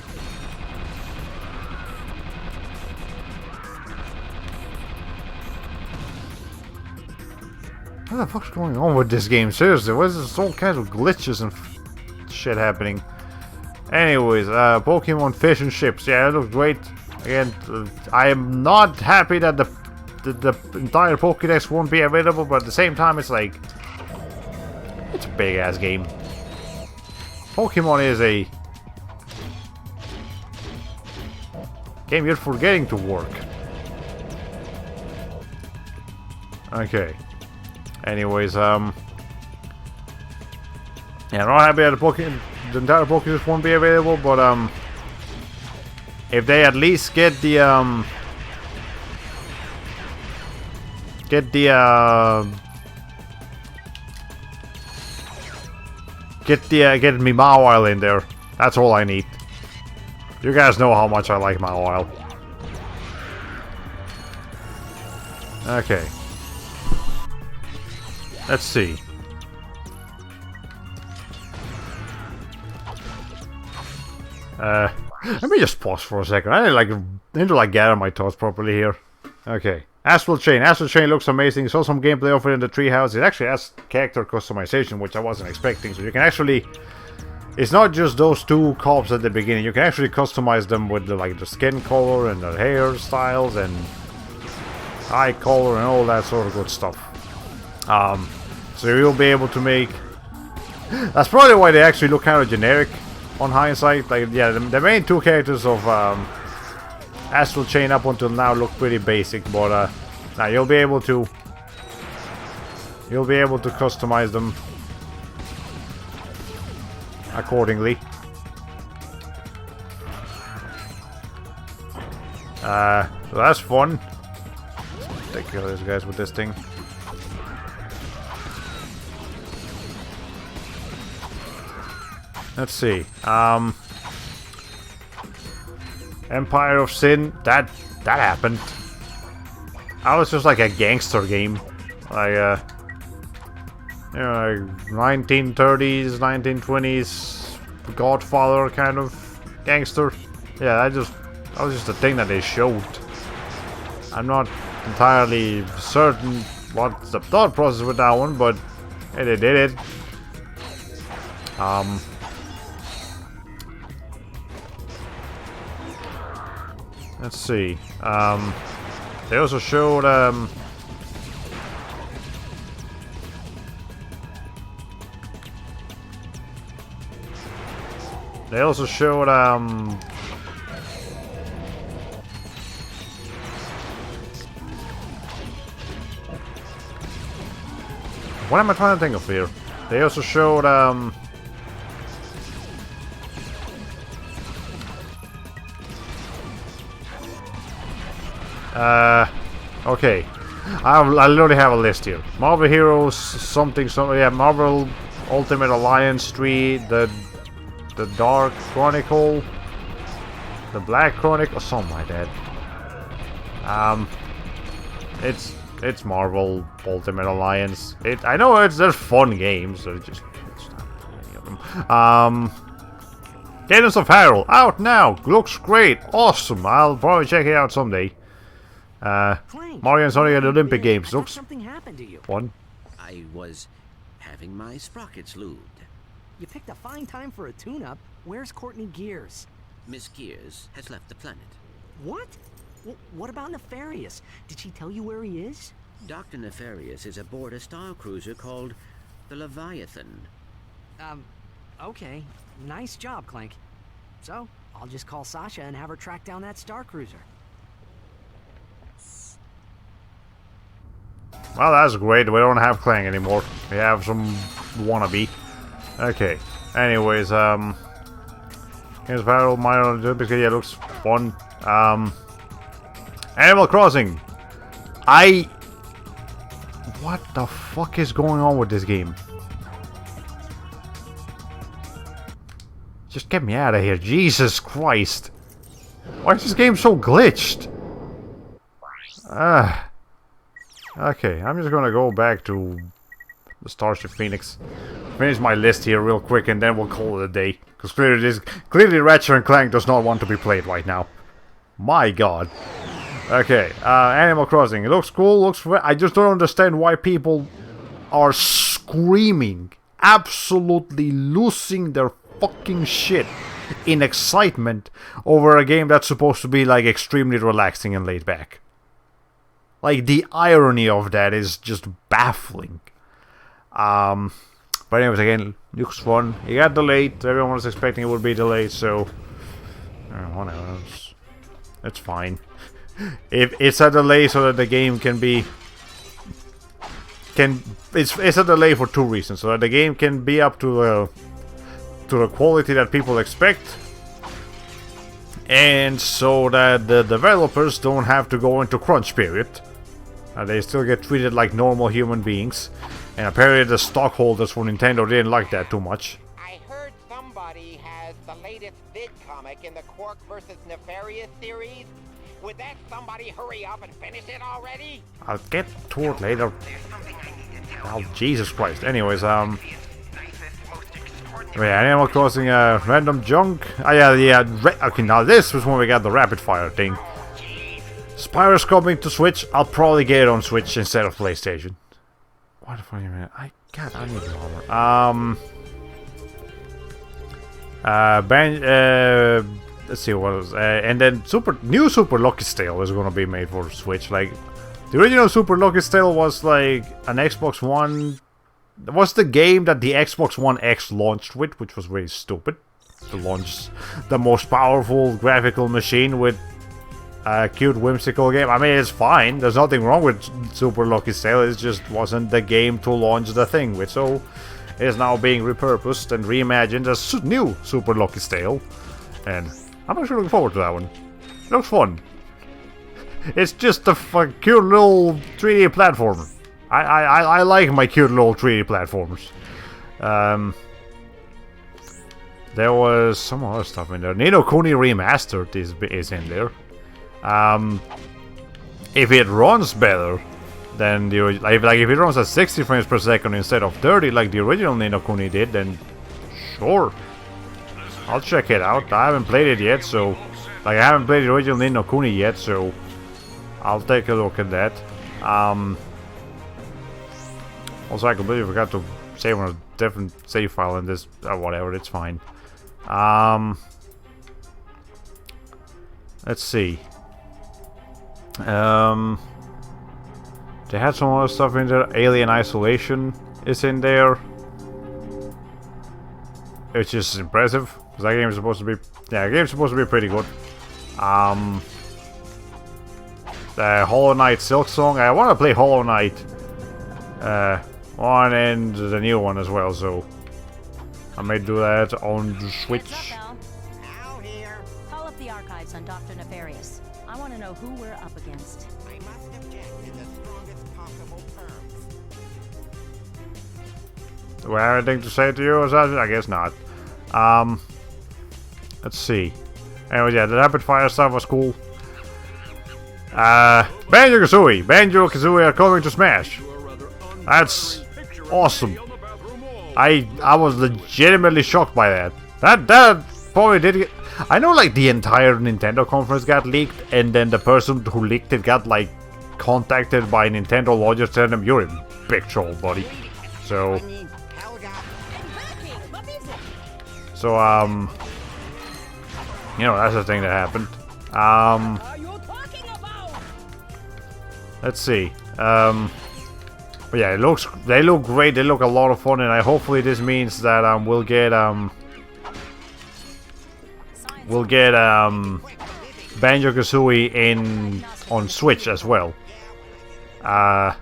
Speaker 1: What the fuck's going on with this game? Seriously, what is this? All kinds of glitches and shit happening. Anyways, Pokemon Fish and Ships. Yeah, it looks great. Again, I am not happy that the entire Pokédex won't be available, but at the same time, it's like... It's a big-ass game. Pokemon is a... game you're forgetting to work. Okay. Anyways, yeah, I'm not happy that the entire Pokédex won't be available, but if they at least get Mawile in there, that's all I need. You guys know how much I like my oil. Okay. Let's see. Let me just pause for a second. I need to gather my thoughts properly here. Okay. Astral Chain. Astral Chain looks amazing. Saw some gameplay of it in the treehouse. It actually has character customization, which I wasn't expecting. So you can actually... It's not just those two cops at the beginning. You can actually customize them with the skin color and the hairstyles and eye color and all that sort of good stuff. So you'll be able to make... That's probably why they actually look kind of generic on hindsight. Like, yeah, the main two characters of Astral Chain up until now look pretty basic, but now you'll be able to customize them accordingly. So that's fun. Let's take care of these guys with this thing. Let's see. Empire of Sin. That happened. That was just like a gangster game, like you know, like 1930s, 1920s Godfather kind of gangster. Yeah, that was just a thing that they showed. I'm not entirely certain what's the thought process with that one, but hey, they did it. Let's see. They also showed what am I trying to think of here? They also showed okay. I literally have a list here. Marvel Heroes, something, yeah, Marvel Ultimate Alliance 3, the Dark Chronicle, the Black Chronicle, or something like that. It's Marvel Ultimate Alliance. I know they're fun games, so just stop any of them. Cadence of Hyrule, out now, looks great, awesome. I'll probably check it out someday. Mario and Sonic at the Olympic Games. Looks
Speaker 3: something happened to you.
Speaker 1: fun.
Speaker 7: I was having my sprockets lubed.
Speaker 3: You picked a fine time for a tune-up. Where's Courtney Gears?
Speaker 7: Miss Gears has left the planet.
Speaker 3: What? What about Nefarious? Did she tell you where he is?
Speaker 7: Dr. Nefarious is aboard a star cruiser called the Leviathan.
Speaker 3: Okay. Nice job, Clank. So, I'll just call Sasha and have her track down that star cruiser.
Speaker 1: Well, that's great. We don't have Clank anymore. We have some wannabe. Okay. Anyways, Games Battle, Mario Olympics, yeah, looks fun. Animal Crossing. What the fuck is going on with this game? Just get me out of here. Jesus Christ. Why is this game so glitched? Okay, I'm just gonna go back to the Starship Phoenix. Finish my list here real quick and then we'll call it a day. Because clearly Ratchet and Clank does not want to be played right now. My god. Okay, Animal Crossing. It looks cool, I just don't understand why people are screaming, absolutely losing their fucking shit in excitement over a game that's supposed to be like extremely relaxing and laid back. Like, the irony of that is just baffling. But anyways, again, looks fun. It got delayed. Everyone was expecting it would be delayed, so whatever. It's fine. If it's a delay so that the game can be... It's a delay for two reasons. So that the game can be up to the quality that people expect, and so that the developers don't have to go into crunch period. They still get treated like normal human beings. And apparently the stockholders for Nintendo didn't like that too much.
Speaker 4: I heard somebody has the latest vid comic comic in the Quark versus Nefarious series? Would that somebody hurry up and finish it already?
Speaker 1: I'll get to it later. Oh, Jesus Christ. Anyways, yeah, Animal Crossing, random junk. Oh, yeah. Okay, now this was when we got the rapid fire thing. Spyro's coming to Switch. I'll probably get it on Switch instead of PlayStation. What the fuck, man? I need armor. Let's see what else. And then new Super Lucky Tale is gonna be made for Switch. Like, the original Super Lucky Tale was like an Xbox One. It was the game that the Xbox One X launched with, which was very stupid. To launch the most powerful graphical machine with a cute, whimsical game. I mean, it's fine. There's nothing wrong with Super Lucky Tale. It just wasn't the game to launch the thing with. So, it is now being repurposed and reimagined as new Super Lucky Tale. And I'm actually looking forward to that one. It looks fun. It's just a cute little 3D platformer. I like my cute little 3D platformers. There was some other stuff in there. Ni no Kuni Remastered is in there. If it runs better than the original, like if it runs at 60 frames per second instead of 30, like the original Ni no Kuni did, then sure, I'll check it out. I haven't played it yet, so I haven't played the original Ni no Kuni yet, so I'll take a look at that. Also, I completely forgot to save on a different save file in this. Whatever, it's fine. Let's see. They had some other stuff in there. Alien Isolation is in there, which is impressive because that game is supposed to be. Yeah, the game's supposed to be pretty good. The Hollow Knight Silk Song. I want to play Hollow Knight. One and the new one as well, so I may do that on the Switch.
Speaker 14: Al here. Call up the archives on Dr. Nefarious. I want to know who we're up against.
Speaker 4: I must object in the strongest possible terms.
Speaker 1: Do I have anything to say to you, Assassin? I guess not. Let's see. Anyway, yeah, the rapid fire stuff was cool. Banjo-Kazooie. Banjo-Kazooie are coming to Smash. That's awesome. I was legitimately shocked by that. That probably did get... I know, like, the entire Nintendo conference got leaked, and then the person who leaked it got, like, contacted by Nintendo lawyers telling them, "You're in big trouble, buddy." So... you know, that's the thing that happened. Let's see. But yeah, they look great. They look a lot of fun, and hopefully this means that we'll get Banjo-Kazooie on Switch as well. Like,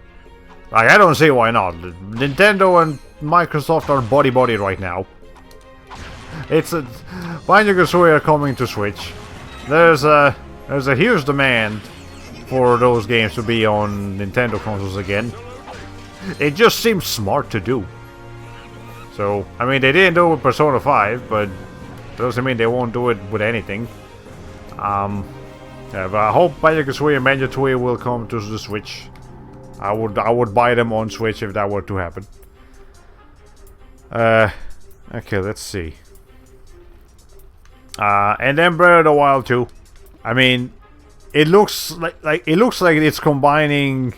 Speaker 1: I don't see why not. Nintendo and Microsoft are buddy right now. Banjo-Kazooie are coming to Switch. There's a huge demand for those games to be on Nintendo consoles again. It just seems smart to do. So, I mean, they didn't do it with Persona 5, but doesn't mean they won't do it with anything. Yeah, but I hope Banjo-Kazooie and Banjo-Tooie will come to the Switch. I would buy them on Switch if that were to happen. Okay, let's see. And then Breath of the Wild 2. I mean, it looks like it's combining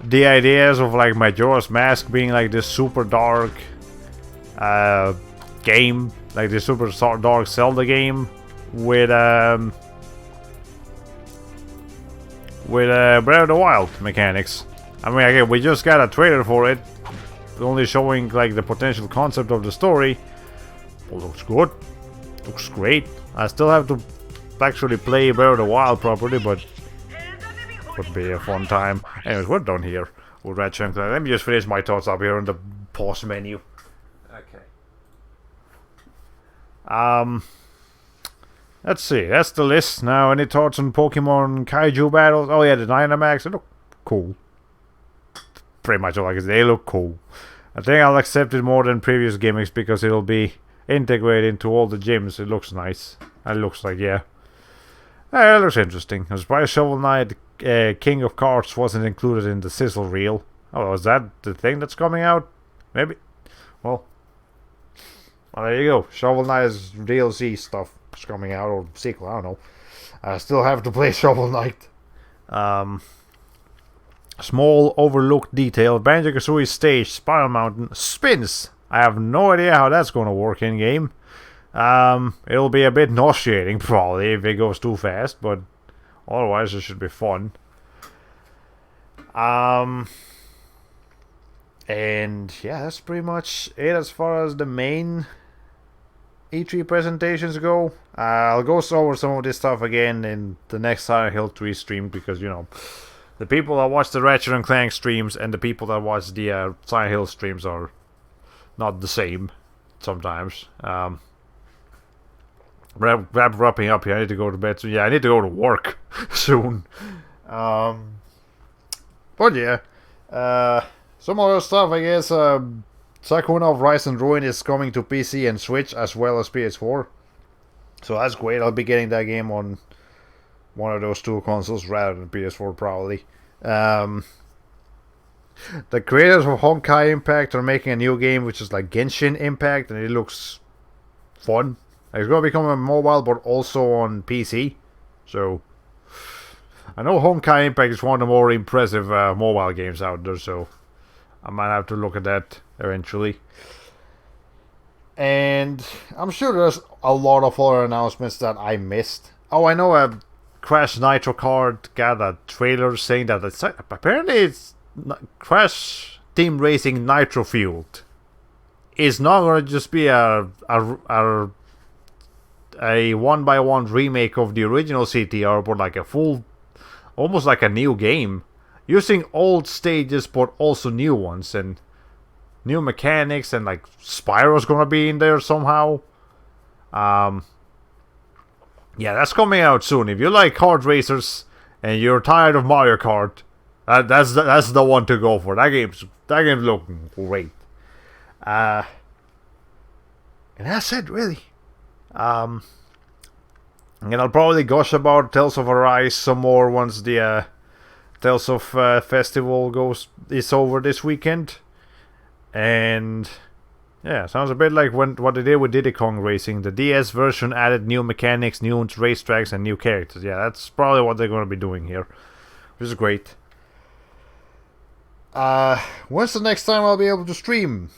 Speaker 1: the ideas of like Majora's Mask being like this super dark game, like this super dark Zelda game, with Breath of the Wild mechanics. I mean, again, we just got a trailer for it, only showing like the potential concept of the story. Well, looks good, looks great. I still have to actually play Breath of the Wild properly, but would be a fun time. Anyways, we're done here with Ratchet Clank. Let me just finish my thoughts up here on the pause menu. Okay. Let's see. That's the list. Now, any thoughts on Pokemon Kaiju battles? Oh yeah, the Dynamax. They look cool. Pretty much all I can say. They look cool. I think I'll accept it more than previous gimmicks because it'll be integrate into all the gyms. It looks nice. It looks like, yeah. It looks interesting. I'm surprised Shovel Knight King of Cards wasn't included in the sizzle reel. Oh, is that the thing that's coming out? Maybe. Well, there you go. Shovel Knight's DLC stuff is coming out, or sequel, I don't know. I still have to play Shovel Knight. Small overlooked detail. Banjo-Kazooie's stage, Spiral Mountain, spins. I have no idea how that's going to work in-game. It'll be a bit nauseating, probably, if it goes too fast, but otherwise it should be fun. And yeah, that's pretty much it as far as the main E3 presentations go. I'll go over some of this stuff again in the next Silent Hill 3 stream, because, you know, the people that watch the Ratchet and Clank streams and the people that watch the Silent Hill streams are not the same sometimes. Wrapping up here, I need to go to bed. So yeah, I need to go to work soon. But yeah, some other stuff, I guess. Sakuna of Rise and Ruin is coming to PC and Switch as well as PS4. So that's great. I'll be getting that game on one of those two consoles rather than PS4, probably. The creators of Honkai Impact are making a new game which is like Genshin Impact, and it looks fun. It's going to become a mobile, but also on PC. So I know Honkai Impact is one of the more impressive mobile games out there, so I might have to look at that eventually. And I'm sure there's a lot of other announcements that I missed. Oh, I know Crash Nitro Kart got a trailer saying that apparently it's Crash Team Racing Nitro Fueled. It's not going to just be a 1-by-1 remake of the original CTR, but like a full, almost like a new game, using old stages but also new ones and new mechanics, and like Spyro's gonna be in there somehow. Yeah, that's coming out soon. If you like kart racers and you're tired of Mario Kart, that's the one to go for. That game's looking great. And that's it, really. And I'll probably gush about Tales of Arise some more once the Tales of Festival is over this weekend. And yeah, sounds a bit like what they did with Diddy Kong Racing. The DS version added new mechanics, new racetracks, and new characters. Yeah, that's probably what they're going to be doing here, which is great. When's the next time I'll be able to stream?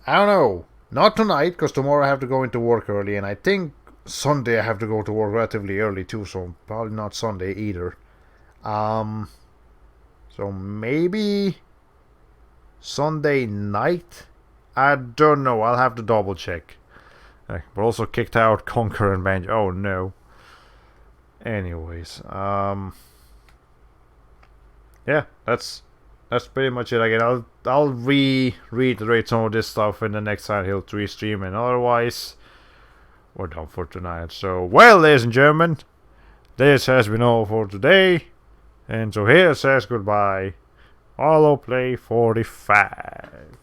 Speaker 1: I don't know. Not tonight, because tomorrow I have to go into work early, and I think Sunday I have to go to work relatively early too, so probably not Sunday either. So maybe Sunday night? I don't know, I'll have to double check. But also kicked out Conquer and Banjo. Oh no. Anyways, yeah, that's pretty much it. Again, I'll reiterate some of this stuff in the next Silent Hill 3 stream, and otherwise we're done for tonight. So, well, ladies and gentlemen, this has been all for today, and so here says goodbye, Hollow Play 45.